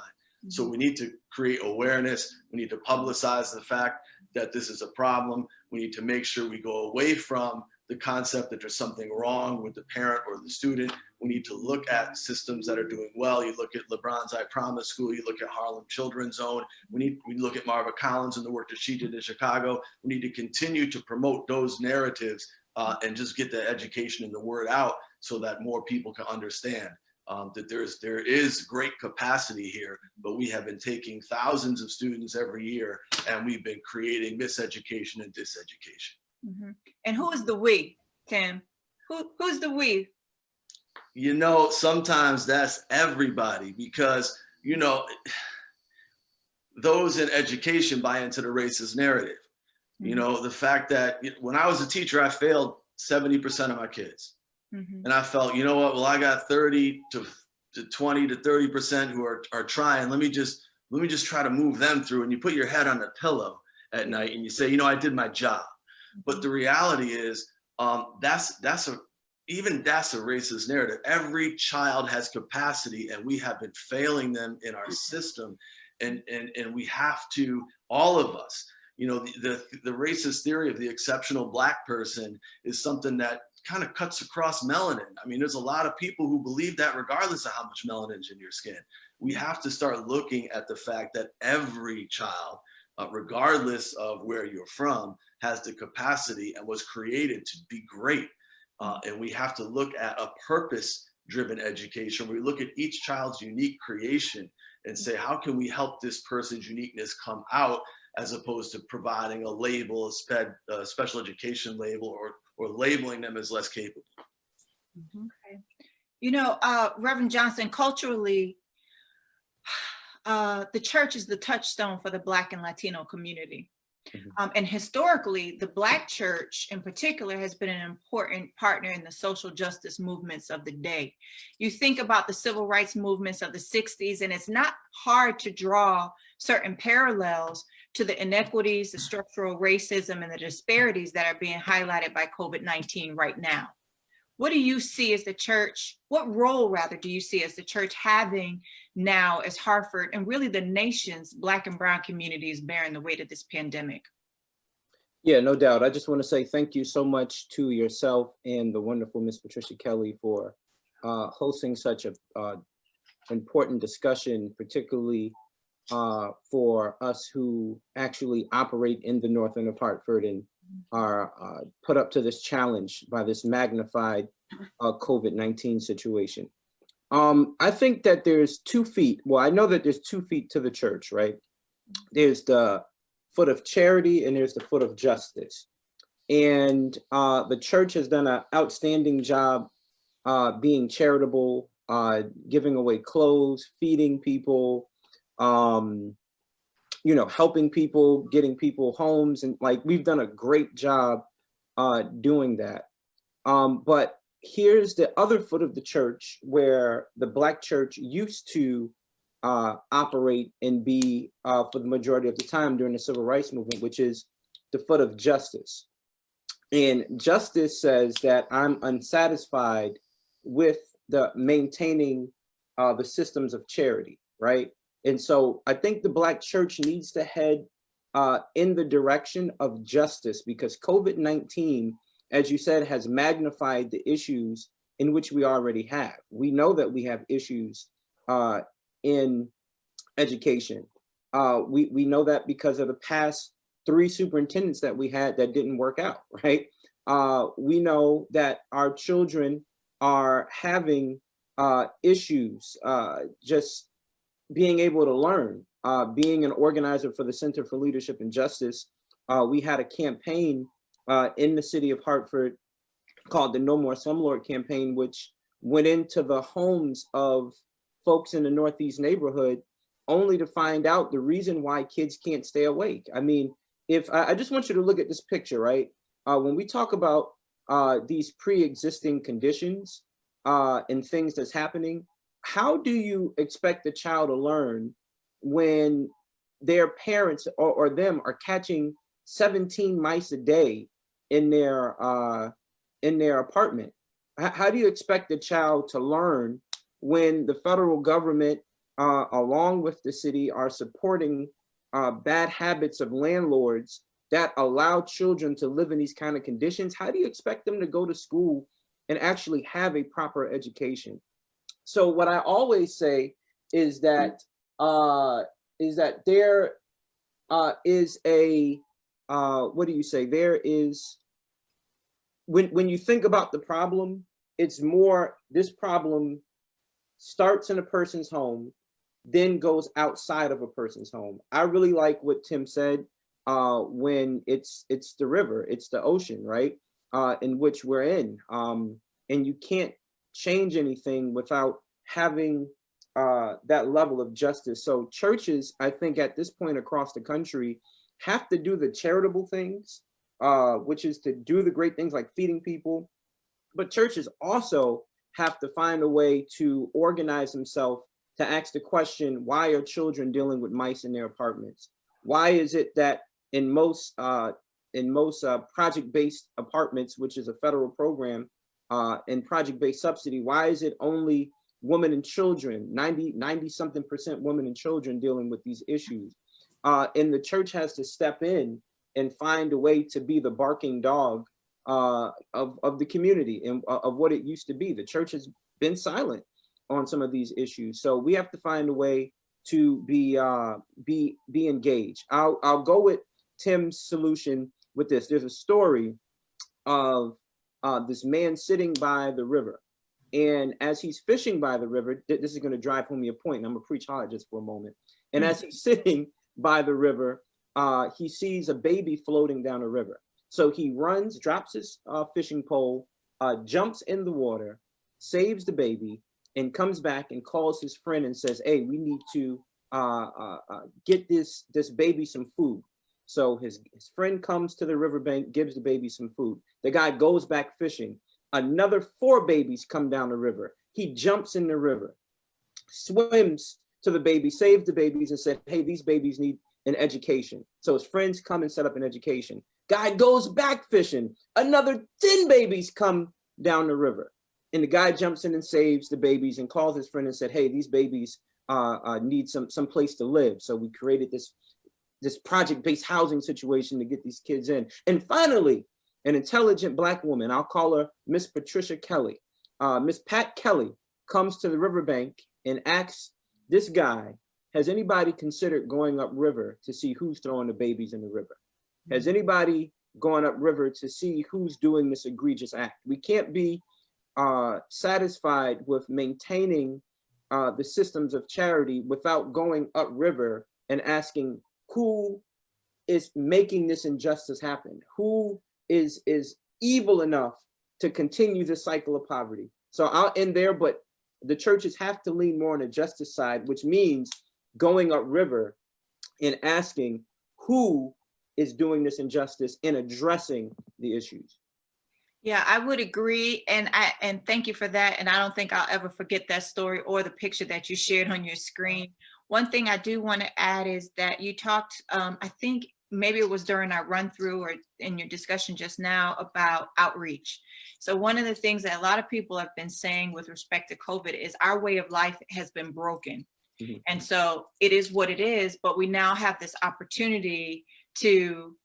S6: So we need to create awareness. We need to publicize the fact that this is a problem. We need to make sure we go away from the concept that there's something wrong with the parent or the student. We need to look at systems that are doing well. You look at LeBron's I Promise School, you look at Harlem Children's Zone. We look at Marva Collins and the work that she did in Chicago. We need to continue to promote those narratives and just get the education and the word out so that more people can understand that there is great capacity here, but we have been taking thousands of students every year and we've been creating miseducation and diseducation.
S1: Mm-hmm. And who is the we, Tim? Who's the we?
S6: You know, sometimes that's everybody because, you know, those in education buy into the racist narrative. Mm-hmm. You know, the fact that when I was a teacher, I failed 70% of my kids. Mm-hmm. And I felt, you know what, well, I got 30 to 20 to 30% who are trying. Let me just try to move them through. And you put your head on the pillow at night and you say, you know, I did my job. Mm-hmm. But the reality is that's a racist narrative. Every child has capacity and we have been failing them in our system. And we have to, all of us, you know, the racist theory of the exceptional Black person is something that kind of cuts across melanin. I mean, there's a lot of people who believe that regardless of how much melanin's in your skin. We have to start looking at the fact that every child, regardless of where you're from, has the capacity and was created to be great. And we have to look at a purpose-driven education where we look at each child's unique creation and say, how can we help this person's uniqueness come out, as opposed to providing a label, a special education label, or labeling them as less capable.
S1: Mm-hmm. Okay. You know, Reverend Johnson, culturally, the church is the touchstone for the Black and Latino community. Mm-hmm. And historically, the Black church in particular has been an important partner in the social justice movements of the day. You think about the civil rights movements of the 60s, and it's not hard to draw certain parallels to the inequities, the structural racism, and the disparities that are being highlighted by COVID-19 right now. What do you see as the church, what role rather do you see as the church having now as Hartford and really the nation's Black and Brown communities bearing the weight of this pandemic?
S7: Yeah, no doubt. I just want to say thank you so much to yourself and the wonderful Miss Patricia Kelly for hosting such a important discussion, particularly for us who actually operate in the north end of Hartford and are put up to this challenge by this magnified COVID-19 situation. I think that there's 2 feet. Well, I know that there's 2 feet to the church, right? There's the foot of charity and there's the foot of justice. And the church has done an outstanding job being charitable, giving away clothes, feeding people, you know, helping people, getting people homes, and like we've done a great job doing that. But here's the other foot of the church where the Black church used to operate and be for the majority of the time during the civil rights movement, which is the foot of justice. And justice says that I'm unsatisfied with the maintaining the systems of charity, right? And so I think the Black church needs to head in the direction of justice, because COVID-19, as you said, has magnified the issues in which we already have. We know that we have issues in education. We know that because of the past 3 superintendents that we had that didn't work out, right? We know that our children are having issues just being able to learn. Being an organizer for the Center for Leadership and Justice, we had a campaign in the city of Hartford called the No More Slumlord campaign, which went into the homes of folks in the Northeast neighborhood, only to find out the reason why kids can't stay awake. I mean, if I just want you to look at this picture, right? When we talk about these pre-existing conditions and things that's happening, how do you expect the child to learn when their parents or them are catching 17 mice a day in their apartment? how do you expect a child to learn when the federal government, along with the city, are supporting bad habits of landlords that allow children to live in these kind of conditions? How do you expect them to go to school and actually have a proper education? So what I always say is that there is a what do you say? There is, when you think about the problem, it's more, this problem starts in a person's home, then goes outside of a person's home. I really like what Tim said, when it's the river, it's the ocean, right? In which we're in. And you can't change anything without having that level of justice. So churches, I think at this point across the country, have to do the charitable things, which is to do the great things like feeding people. But churches also have to find a way to organize themselves to ask the question, why are children dealing with mice in their apartments? Why is it that in most project-based apartments, which is a federal program, and project-based subsidy, why is it only women and children, 90-something% women and children dealing with these issues? And the church has to step in and find a way to be the barking dog of the community and of what it used to be. The church has been silent on some of these issues, so we have to find a way to be engaged. I'll go with Tim's solution with this. There's a story of this man sitting by the river, and as he's fishing by the river, this is going to drive home your point, and I'm gonna preach hard just for a moment. And as he's sitting by the river, he sees a baby floating down a river. So he runs, drops his fishing pole, jumps in the water, saves the baby, and comes back and calls his friend and says, hey, we need to get this baby some food. So his friend comes to the riverbank, gives the baby some food. The guy goes back fishing. Another 4 babies come down the river. He jumps in the river, swims to the baby, saves the babies, and said, hey, these babies need an education. So his friends come and set up an education. Guy goes back fishing. Another 10 babies come down the river. And the guy jumps in and saves the babies and calls his friend and said, hey, these babies need some place to live. So we created this project-based housing situation to get these kids in. And finally, an intelligent Black woman, I'll call her Miss Patricia Kelly, Miss Pat Kelly, comes to the riverbank and asks this guy, has anybody considered going upriver to see who's throwing the babies in the river? Has anybody gone upriver to see who's doing this egregious act? We can't be satisfied with maintaining the systems of charity without going upriver and asking who is making this injustice happen? Who is evil enough to continue this cycle of poverty? So I'll end there, but the churches have to lean more on the justice side, which means going upriver and asking who is doing this injustice and addressing the issues.
S1: Yeah, I would agree. And thank you for that. And I don't think I'll ever forget that story or the picture that you shared on your screen. One thing I do want to add is that you talked, I think maybe it was during our run through or in your discussion just now about outreach. So one of the things that a lot of people have been saying with respect to COVID is our way of life has been broken. Mm-hmm. And so it is what it is, but we now have this opportunity to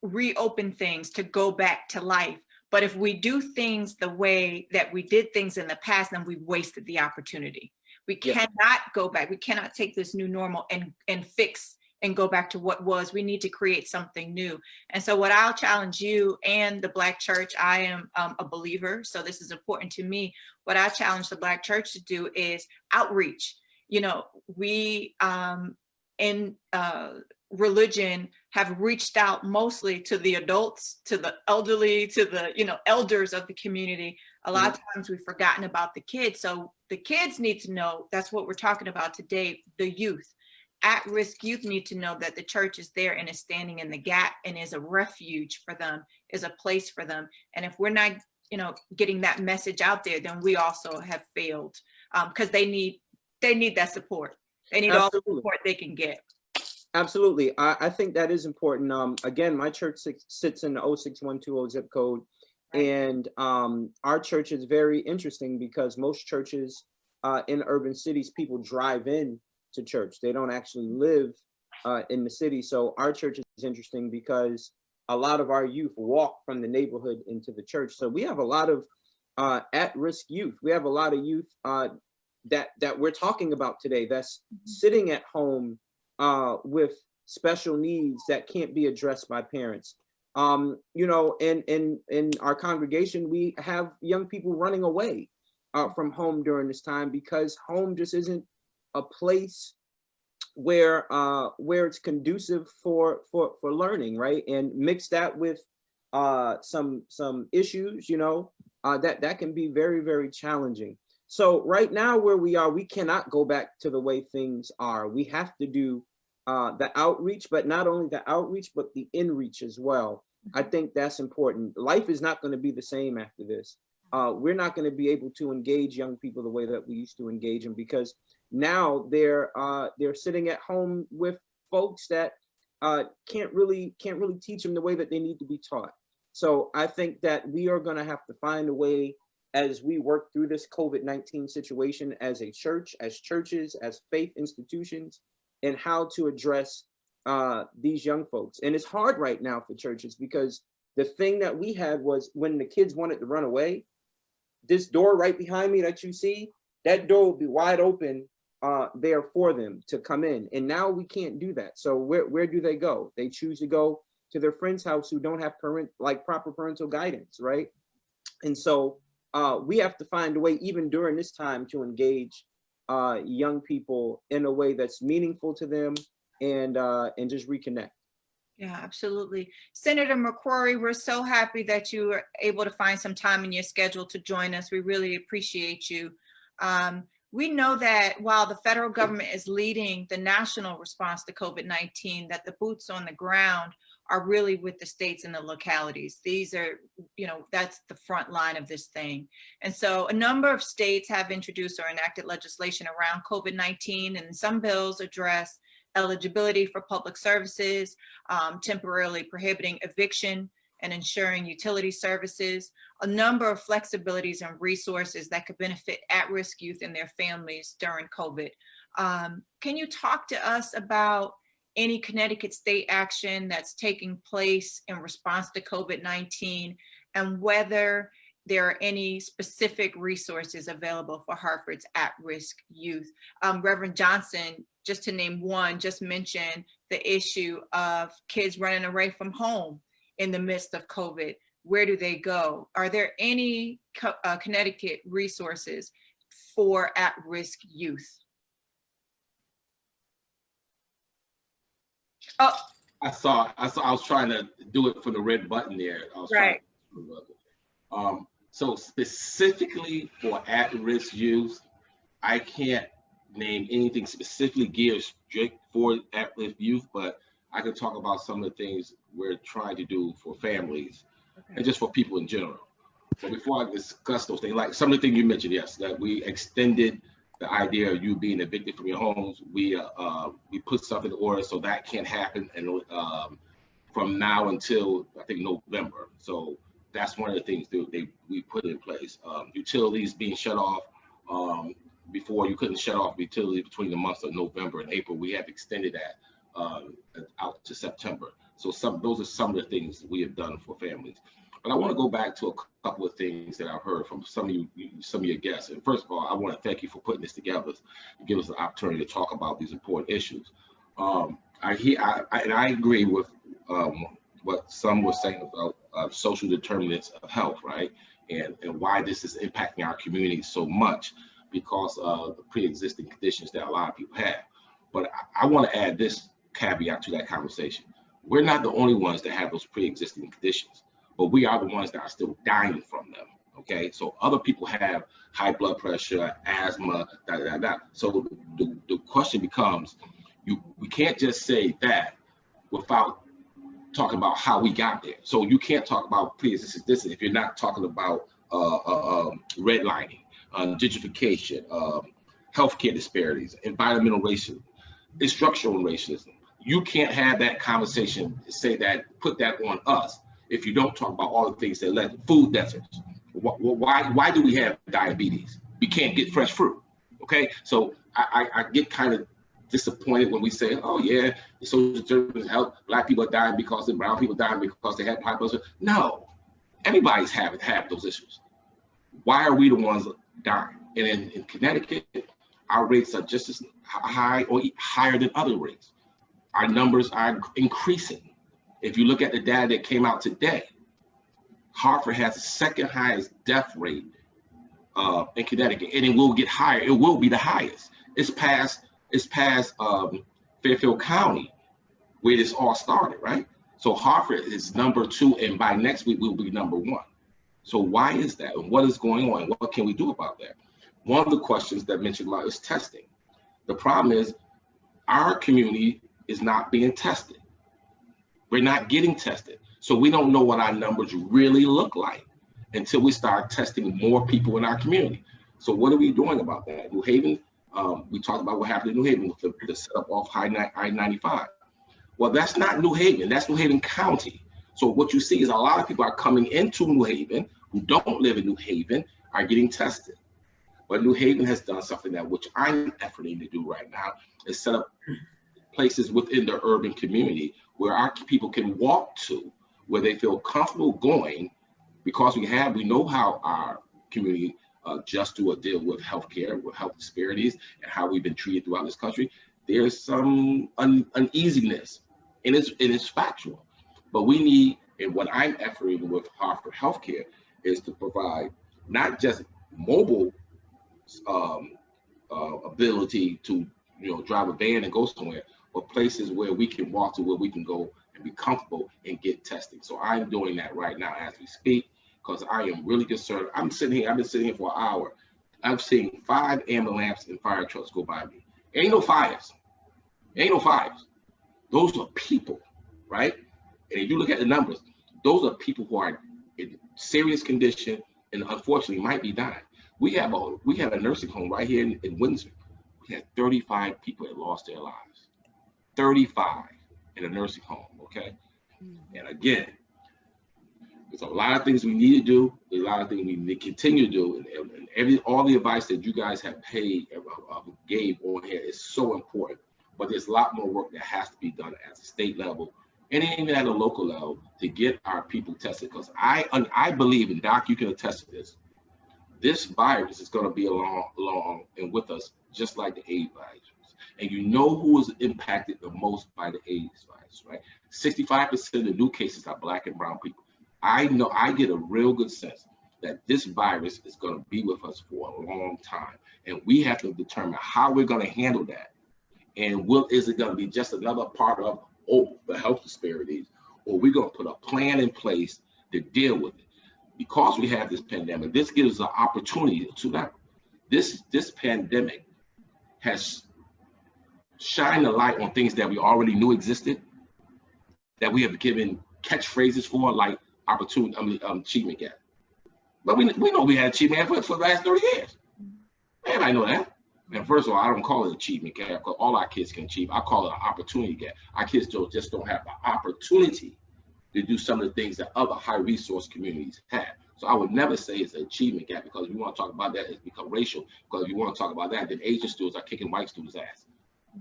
S1: reopen things, to go back to life. But if we do things the way that we did things in the past, then we've wasted the opportunity. We cannot go back. We cannot take this new normal and fix and go back to what was. We need to create something new. And so what I'll challenge you and the Black church, I am a believer, so this is important to me. What I challenge the Black church to do is outreach. You know, we in religion have reached out mostly to the adults, to the elderly, to the elders of the community. A lot of times we've forgotten about the kids. So the kids need to know, that's what we're talking about today, the youth. At-risk youth need to know that the church is there and is standing in the gap and is a refuge for them, is a place for them. And if we're not, getting that message out there, then we also have failed, because they need that support. They need all the support they can get.
S7: Absolutely. I think that is important. Again, my church sits in the 06120 zip code.
S1: Right.
S7: And our church is very interesting because most churches in urban cities, people drive in to church. They don't actually live in the city. So our church is interesting because a lot of our youth walk from the neighborhood into the church. So we have a lot of at-risk youth. We have a lot of youth that we're talking about today that's sitting at home with special needs that can't be addressed by parents. You know, in our congregation, we have young people running away from home during this time because home just isn't a place where it's conducive for learning, right? And mix that with some issues, you know, that can be very, very challenging. So right now where we are, we cannot go back to the way things are. We have to do the outreach, but not only the outreach, but the inreach as well. I think that's important. Life is not going to be the same after this. We're not going to be able to engage young people the way that we used to engage them because now they're sitting at home with folks that can't really teach them the way that they need to be taught. So I think that we are going to have to find a way as we work through this COVID-19 situation as a church, as churches, as faith institutions, and how to address these young folks. And it's hard right now for churches because the thing that we had was when the kids wanted to run away, this door right behind me that you see, that door will be wide open there for them to come in. And now we can't do that. So where do they go? They choose to go to their friend's house who don't have proper parental guidance, right? And so we have to find a way, even during this time, to engage young people in a way that's meaningful to them and just reconnect.
S1: Yeah, absolutely. Senator McCorey, we're so happy that you were able to find some time in your schedule to join us. We really appreciate you. We know that while the federal government is leading the national response to COVID-19, that the boots on the ground are really with the states and the localities. These are, you know, that's the front line of this thing. And so a number of states have introduced or enacted legislation around COVID-19, and some bills address eligibility for public services, temporarily prohibiting eviction and ensuring utility services, a number of flexibilities and resources that could benefit at-risk youth and their families during COVID. Can you talk to us about any Connecticut state action that's taking place in response to COVID-19 and whether there are any specific resources available for Hartford's at-risk youth? Reverend Johnson, just to name one, just mentioned the issue of kids running away from home in the midst of COVID. Where do they go? Are there any Connecticut resources for at-risk youth? Oh,
S8: I was trying to do it for the red button there.
S1: right.
S8: So specifically for at-risk youth, I can't name anything specifically geared strict for at-risk youth, but I can talk about some of the things we're trying to do for families and just for people in general. But before I discuss those things, like some of the things you mentioned, yes, that we extended the idea of you being evicted from your homes. We put something in order so that can't happen, and from now until I think November. So that's one of the things that we put in place. Utilities being shut off. Before you couldn't shut off utilities between the months of November and April. We have extended that out to September. So those are some of the things we have done for families. But I want to go back to a couple of things that I've heard from some of your guests. And first of all, I want to thank you for putting this together and give us the opportunity to talk about these important issues. I agree with what some were saying about social determinants of health, right? And why this is impacting our community so much because of the pre-existing conditions that a lot of people have. But I want to add this caveat to that conversation. We're not the only ones that have those pre-existing conditions, but we are the ones that are still dying from them, okay? So other people have high blood pressure, asthma, So the question becomes, we can't just say that without talking about how we got there. So you can't talk about pre-existing conditions if you're not talking about redlining, gentrification, healthcare disparities, environmental racism, structural racism. You can't have that conversation, say that, put that on us if you don't talk about all the things that led to food deserts. Why do we have diabetes? We can't get fresh fruit. Okay, so I get kind of disappointed when we say, oh yeah, the social determinants of health, Black people are dying because of brown people dying because they had high blood sugar. No, everybody's have those issues. Why are we the ones dying? And in Connecticut, our rates are just as high or higher than other rates. Our numbers are increasing. If you look at the data that came out today, Hartford has the second highest death rate in Connecticut, and it will get higher. It will be the highest. It's past Fairfield County, where this all started, right? So Hartford is number 2, and by next week we'll be number 1. So why is that? And what is going on? What can we do about that? One of the questions that mentioned about is testing. The problem is our community is not being tested. We're not getting tested. So we don't know what our numbers really look like until we start testing more people in our community. So what are we doing about that? New Haven, we talked about what happened in New Haven with the setup off I-95. Well, that's not New Haven, that's New Haven County. So what you see is a lot of people are coming into New Haven who don't live in New Haven are getting tested. But New Haven has done something that which I'm efforting to do right now is set up places within the urban community where our people can walk to, where they feel comfortable going, because we know how our community just do a deal with healthcare, with health disparities, and how we've been treated throughout this country. There's some uneasiness, and it's factual. But we need, and what I'm efforting with Hartford Healthcare is to provide not just mobile ability to drive a van and go somewhere, but places where we can walk to, where we can go and be comfortable and get testing. So I'm doing that right now as we speak, because I am really concerned. I've been sitting here for an hour. I've seen 5 ambulance and fire trucks go by me. Ain't no fires. Those are people, right? And if you look at the numbers, those are people who are in serious condition and unfortunately might be dying. We have a nursing home right here in Windsor. We had 35 people that lost their lives. 35 in a nursing home, okay? And again, there's a lot of things we need to do. There's a lot of things we need to continue to do. And all the advice that you guys have gave on here is so important. But there's a lot more work that has to be done at the state level and even at a local level to get our people tested. Because I believe, and Doc, you can attest to this, this virus is going to be along and with us, just like the AIDS virus. And you know who is impacted the most by the AIDS virus, right? 65% of the new cases are Black and brown people. I know, I get a real good sense that this virus is going to be with us for a long time. And we have to determine how we're going to handle that. And is it going to be just another part of the health disparities, or we're going to put a plan in place to deal with it? Because we have this pandemic, this gives us an opportunity to that. This pandemic has shined a light on things that we already knew existed, that we have given catchphrases for, like opportunity, achievement gap. But we know we had achievement gap for the last 30 years. Everybody know that. And first of all, I don't call it achievement gap because all our kids can achieve. I call it an opportunity gap. Our kids just don't have the opportunity to do some of the things that other high resource communities have. So I would never say it's an achievement gap, because if you want to talk about that, it's become racial. Because if you want to talk about that, then Asian students are kicking white students' ass.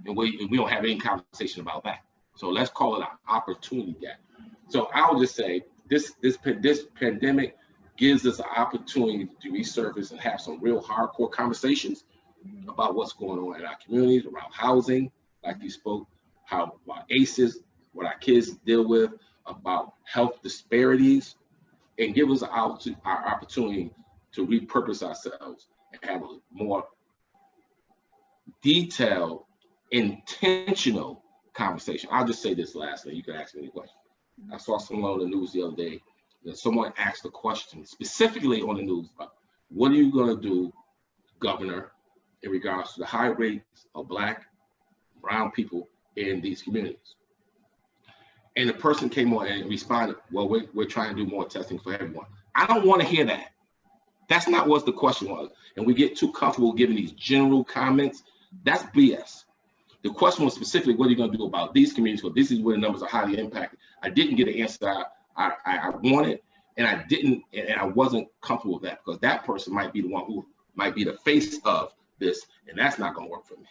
S8: And we don't have any conversation about that. So let's call it an opportunity gap. So I would just say this pandemic gives us an opportunity to resurface and have some real hardcore conversations about what's going on in our communities, around housing, like you spoke, how about ACEs, what our kids deal with, about health disparities, and give us our opportunity to repurpose ourselves and have a more detailed, intentional conversation. I'll just say this lastly, you can ask me any question. I saw someone on the news the other day that someone asked a question specifically on the news about what are you going to do, Governor, in regards to the high rates of Black, brown people in these communities. And the person came on and responded, well, we're trying to do more testing for everyone. I don't want to hear that. That's not what the question was. And we get too comfortable giving these general comments. That's BS. The question was specifically, what are you going to do about these communities? Because this is where the numbers are highly impacted. I didn't get an answer I want it, and I didn't, and I wasn't comfortable with that, because that person might be the one who might be the face of this, and that's not going to work for me.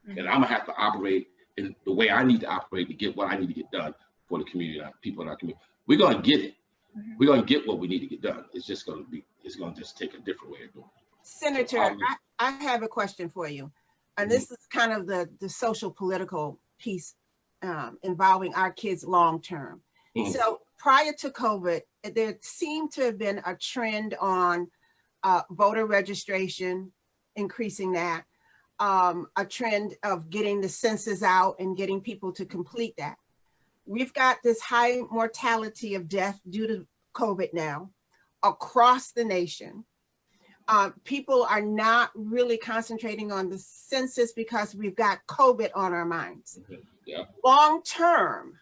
S8: Mm-hmm. And I'm gonna have to operate in the way I need to operate to get what I need to get done for the community, people in our community. We're gonna get it. Mm-hmm. We're gonna get what we need to get done. It's gonna just take a different way of doing it.
S3: Senator, so, I have a question for you, and this is kind of the social political piece involving our kids long term. Mm-hmm. So prior to COVID, there seemed to have been a trend on voter registration, increasing that, a trend of getting the census out and getting people to complete that. We've got this high mortality of death due to COVID now across the nation. People are not really concentrating on the census because we've got COVID on our minds.
S8: Mm-hmm. Yeah.
S3: Long term,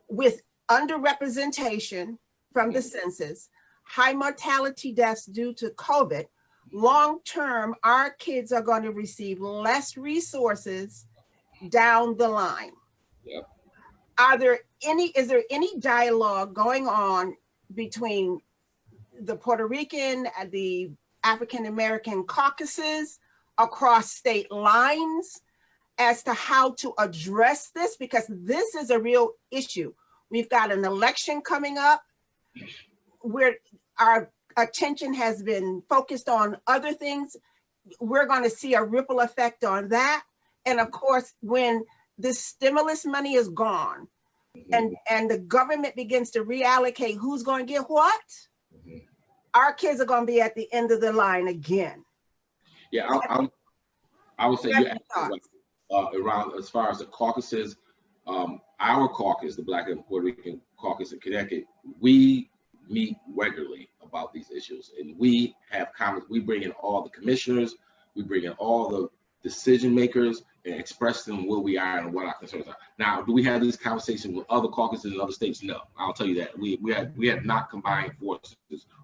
S3: with underrepresentation from the census, high mortality deaths due to COVID, long term, our kids are going to receive less resources down the line.
S8: Yep.
S3: Is there any dialogue going on between the Puerto Rican and the African American caucuses across state lines as to how to address this? Because this is a real issue. We've got an election coming up where our attention has been focused on other things. We're going to see a ripple effect on that. And of course, when this stimulus money is gone and the government begins to reallocate who's going to get what, our kids are going to be at the end of the line again.
S8: Yeah, I would say you're absolutely right. Around as far as the caucuses, our caucus, the Black and Puerto Rican caucus in Connecticut, we meet regularly about these issues, and we have comments. We bring in all the commissioners, we bring in all the decision makers, and express them where we are and what our concerns are. Now, do we have these conversations with other caucuses in other states? No, I'll tell you that we have not combined forces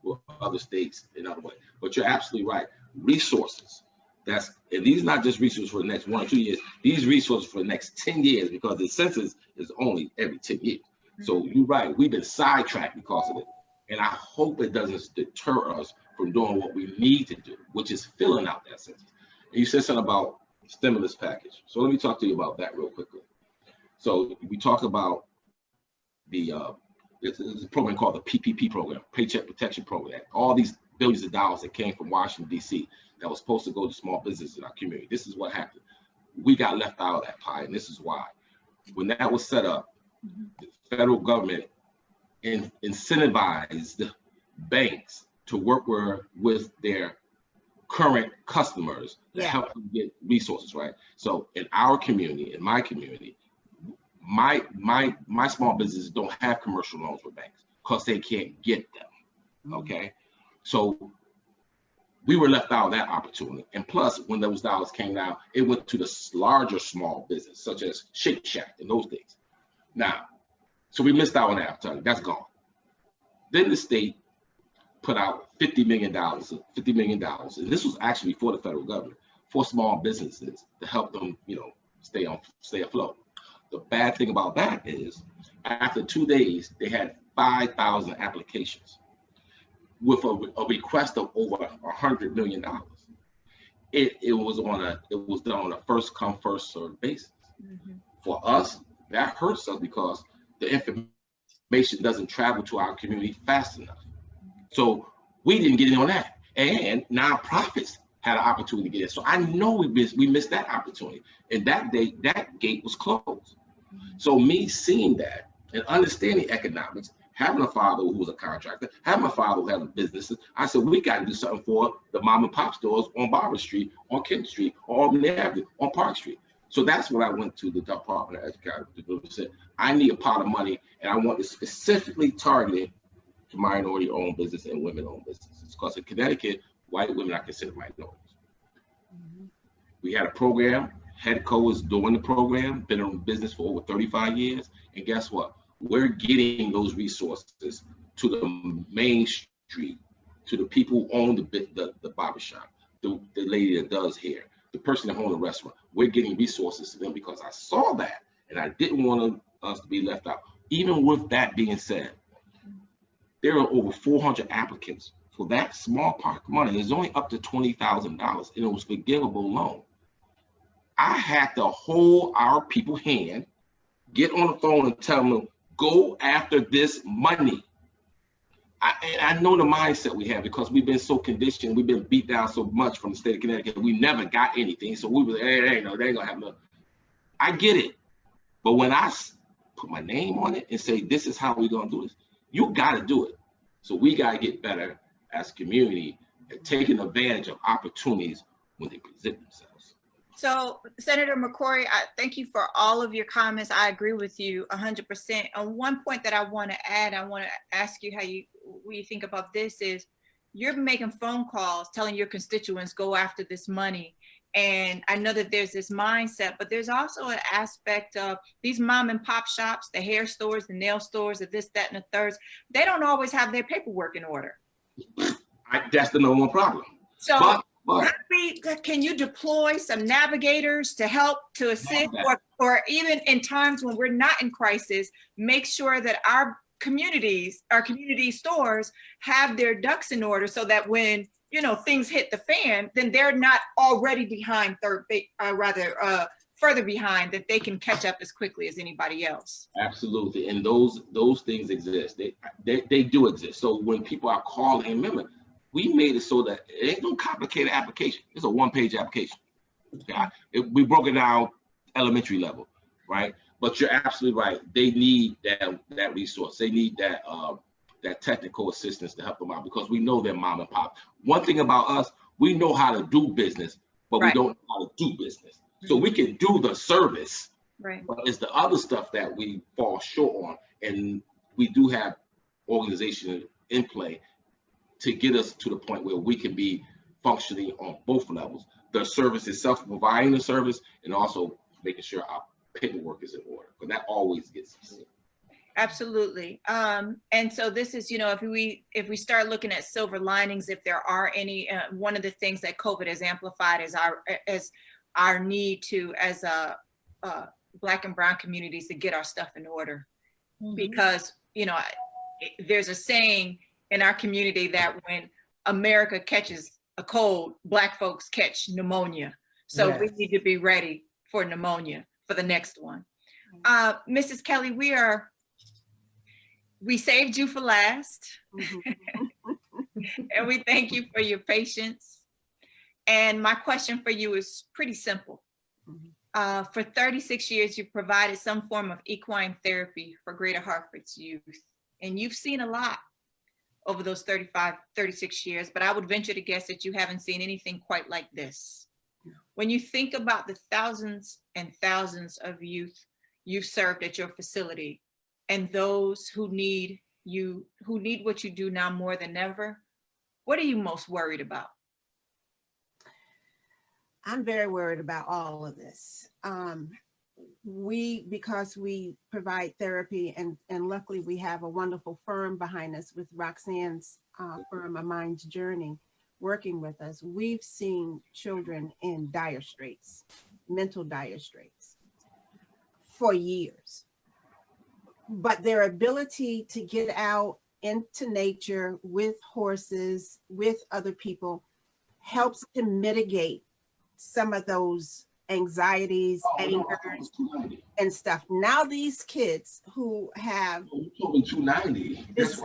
S8: with other states in other ways. But you're absolutely right. Resources. And these are not just resources for the next 1 or 2 years. These resources for the next 10 years, because the census is only every 10 years. So you're right. We've been sidetracked because of it. And I hope it doesn't deter us from doing what we need to do, which is filling out that census. And you said something about stimulus package. So let me talk to you about that real quickly. So we talk about it's a program called the PPP program, Paycheck Protection Program. All these billions of dollars that came from Washington, D.C. that was supposed to go to small businesses in our community. This is what happened. We got left out of that pie, and this is why. When that was set up, the federal government incentivized banks to work with their current customers to help them get resources, right? So in our community, in my community, my small businesses don't have commercial loans with banks because they can't get them, okay? So we were left out of that opportunity. And plus, when those dollars came down, it went to the larger small business, such as Shake Shack and those things. Now, so we missed out on that opportunity. That's gone. Then the state put out $50 million, and this was actually for the federal government, for small businesses to help them, stay afloat. The bad thing about that is, after 2 days, they had 5,000 applications with a request of over $100 million. It was done on a first come, first served basis. Mm-hmm. For us, that hurts us because the information doesn't travel to our community fast enough. So we didn't get in on that. And nonprofits had an opportunity to get in. So I know we missed that opportunity. And that day, that gate was closed. So me seeing that and understanding economics, having a father who was a contractor, having a father who had businesses, I said, we got to do something for the mom and pop stores on Barber Street, on Kent Street, on Albany Avenue, on Park Street. So that's when I went to the Department of Education and said, I need a pot of money, and I want it specifically targeted to minority-owned business and women-owned businesses. Because in Connecticut, white women are considered minorities. Mm-hmm. We had a program. Headco was doing the program, been in business for over 35 years. And guess what? We're getting those resources to the main street, to the people who own the barbershop, the lady that does hair, the person that owns the restaurant. We're getting resources to them because I saw that, and I didn't want us to be left out. Even with that being said, There are over 400 applicants for that small part of money. It's only up to $20,000, and it was forgivable loan. I had to hold our people's hand, get on the phone and tell them, go after this money. I know the mindset we have because we've been so conditioned, we've been beat down so much from the state of Connecticut, we never got anything. So we were, hey, no, they ain't gonna have nothing. I get it. But when I put my name on it and say, this is how we're gonna do this, you gotta do it. So we gotta get better as a community at taking advantage of opportunities when they present themselves.
S1: So Senator McCorey, I thank you for all of your comments. I agree with you 100%. On one point that I want to add, I want to ask you what you think about this is you're making phone calls telling your constituents go after this money. And I know that there's this mindset, but there's also an aspect of these mom and pop shops, the hair stores, the nail stores, the this, that, and the thirds. They don't always have their paperwork in order.
S8: That's the number one problem.
S1: So can you deploy some navigators to help, to assist, or even in times when we're not in crisis, make sure that our community stores have their ducks in order so that when, you know, things hit the fan, then they're not already behind further behind, that they can catch up as quickly as anybody else.
S8: Absolutely, and those things exist. They do exist. So when people are calling, remember, we made it so that it ain't no complicated application. It's a one-page application. Okay? We broke it down elementary level, right? But you're absolutely right. They need that resource. They need that technical assistance to help them out because we know they're mom and pop. One thing about us, we know how to do business, but we don't know how to do business. So we can do the service, but it's the other stuff that we fall short on. And we do have organizations in play to get us to the point where we can be functioning on both levels. The service itself, providing the service, and also making sure our paperwork is in order, because that always gets us.
S1: Absolutely. And so this is, you know, if we start looking at silver linings, if there are any, one of the things that COVID has amplified is our need to, as Black and Brown communities, to get our stuff in order. Because, you know, there's a saying in our community that when America catches a cold, Black folks catch pneumonia. So we need to be ready for pneumonia for the next one. Mrs. Kelly, we saved you for last. And we thank you for your patience. And my question for you is pretty simple. For 36 years, you've provided some form of equine therapy for Greater Hartford's youth. And you've seen a lot over those 36 years, but I would venture to guess that you haven't seen anything quite like this. When you think about the thousands and thousands of youth you've served at your facility and those who need what you do now more than ever, what are you most worried about?
S3: I'm very worried about all of this. Because we provide therapy and luckily we have a wonderful firm behind us with Roxanne's firm, A Mind's Journey, working with us. We've seen children in dire straits, mental dire straits for years. But their ability to get out into nature with horses, with other people, helps to mitigate some of those anxieties, angers, and stuff. Now these kids who have this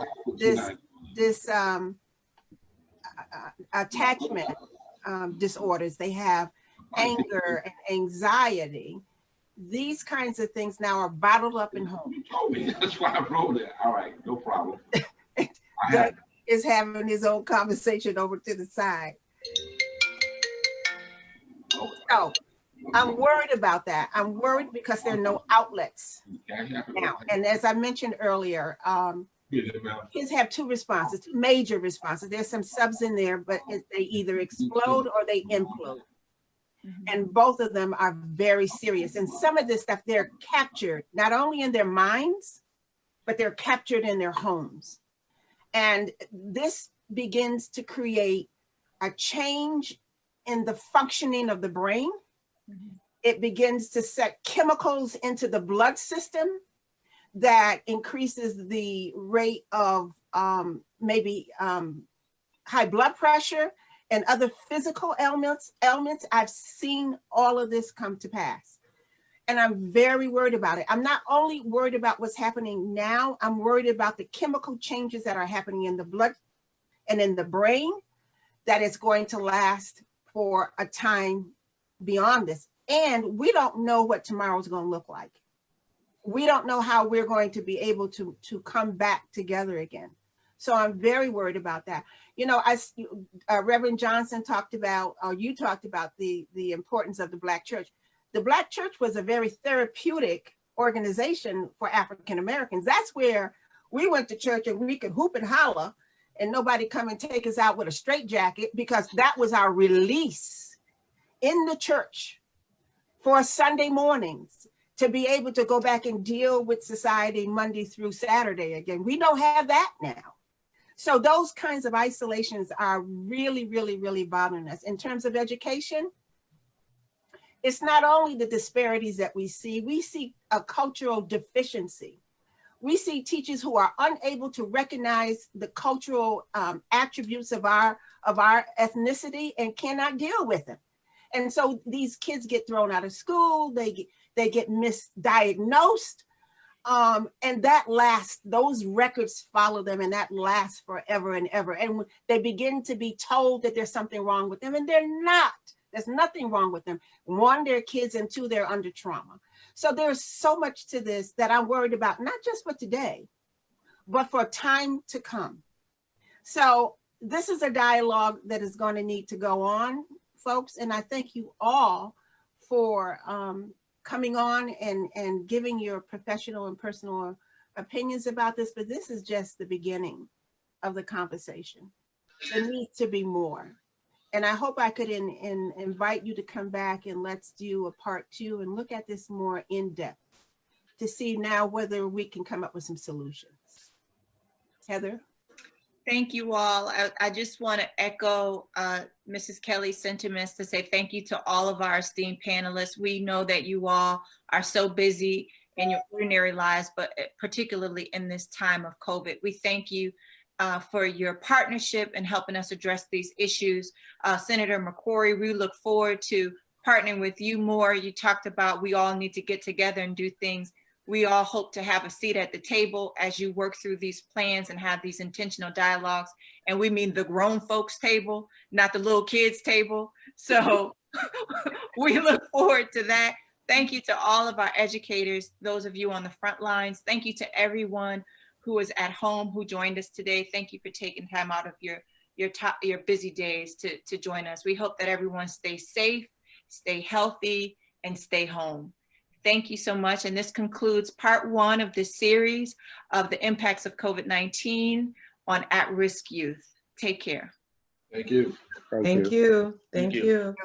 S3: attachment disorders, they have anger and anxiety. These kinds of things now are bottled up in homes.
S8: You told me. That's why I wrote it. All right, no problem.
S3: Doug is having his own conversation over to the side. So I'm worried about that. I'm worried because there are no outlets now. And as I mentioned earlier, kids have two major responses. There's some subs in there, but they either explode or they implode. And both of them are very serious. And some of this stuff, they're captured, not only in their minds, but they're captured in their homes. And this begins to create a change in the functioning of the brain. It begins to set chemicals into the blood system that increases the rate of maybe high blood pressure and other physical ailments. I've seen all of this come to pass. And I'm very worried about it. I'm not only worried about what's happening now, I'm worried about the chemical changes that are happening in the blood and in the brain that is going to last for a time beyond this. And we don't know what tomorrow's going to look like. We don't know how we're going to be able to come back together again. So I'm very worried about that. You know, Reverend Johnson talked about, or you talked about the importance of the Black church. The Black church was a very therapeutic organization for African Americans. That's where we went to church and we could hoop and holler and nobody come and take us out with a straitjacket, because that was our release in the church for Sunday mornings to be able to go back and deal with society Monday through Saturday again. We don't have that now. So those kinds of isolations are really, really, really bothering us. In terms of education, it's not only the disparities that we see a cultural deficiency. We see teachers who are unable to recognize the cultural attributes of our ethnicity and cannot deal with them. And so these kids get thrown out of school, they get misdiagnosed, and that lasts, those records follow them, and that lasts forever and ever. And they begin to be told that there's something wrong with them, and they're not. There's nothing wrong with them. One, they're kids, and two, they're under trauma. So there's so much to this that I'm worried about, not just for today, but for time to come. So this is a dialogue that is going to need to go on, folks. And I thank you all for coming on and giving your professional and personal opinions about this. But this is just the beginning of the conversation. There needs to be more. And I hope I could invite you to come back and let's do a part 2 and look at this more in depth to see now whether we can come up with some solutions. Heather?
S1: Thank you all. I just want to echo Mrs. Kelly's sentiments to say thank you to all of our esteemed panelists. We know that you all are so busy in your ordinary lives, but particularly in this time of COVID. We thank you for your partnership in helping us address these issues. Senator McCorey, we look forward to partnering with you more. You talked about we all need to get together and do things. We all hope to have a seat at the table as you work through these plans and have these intentional dialogues. And we mean the grown folks table, not the little kids table. So we look forward to that. Thank you to all of our educators, those of you on the front lines. Thank you to everyone who is at home, who joined us today. Thank you for taking time out of your busy days to join us. We hope that everyone stays safe, stay healthy, and stay home. Thank you so much. And this concludes part 1 of this series of the impacts of COVID-19 on at-risk youth. Take care.
S8: Thank you.
S4: Thank you. Thank you.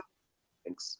S2: Thanks.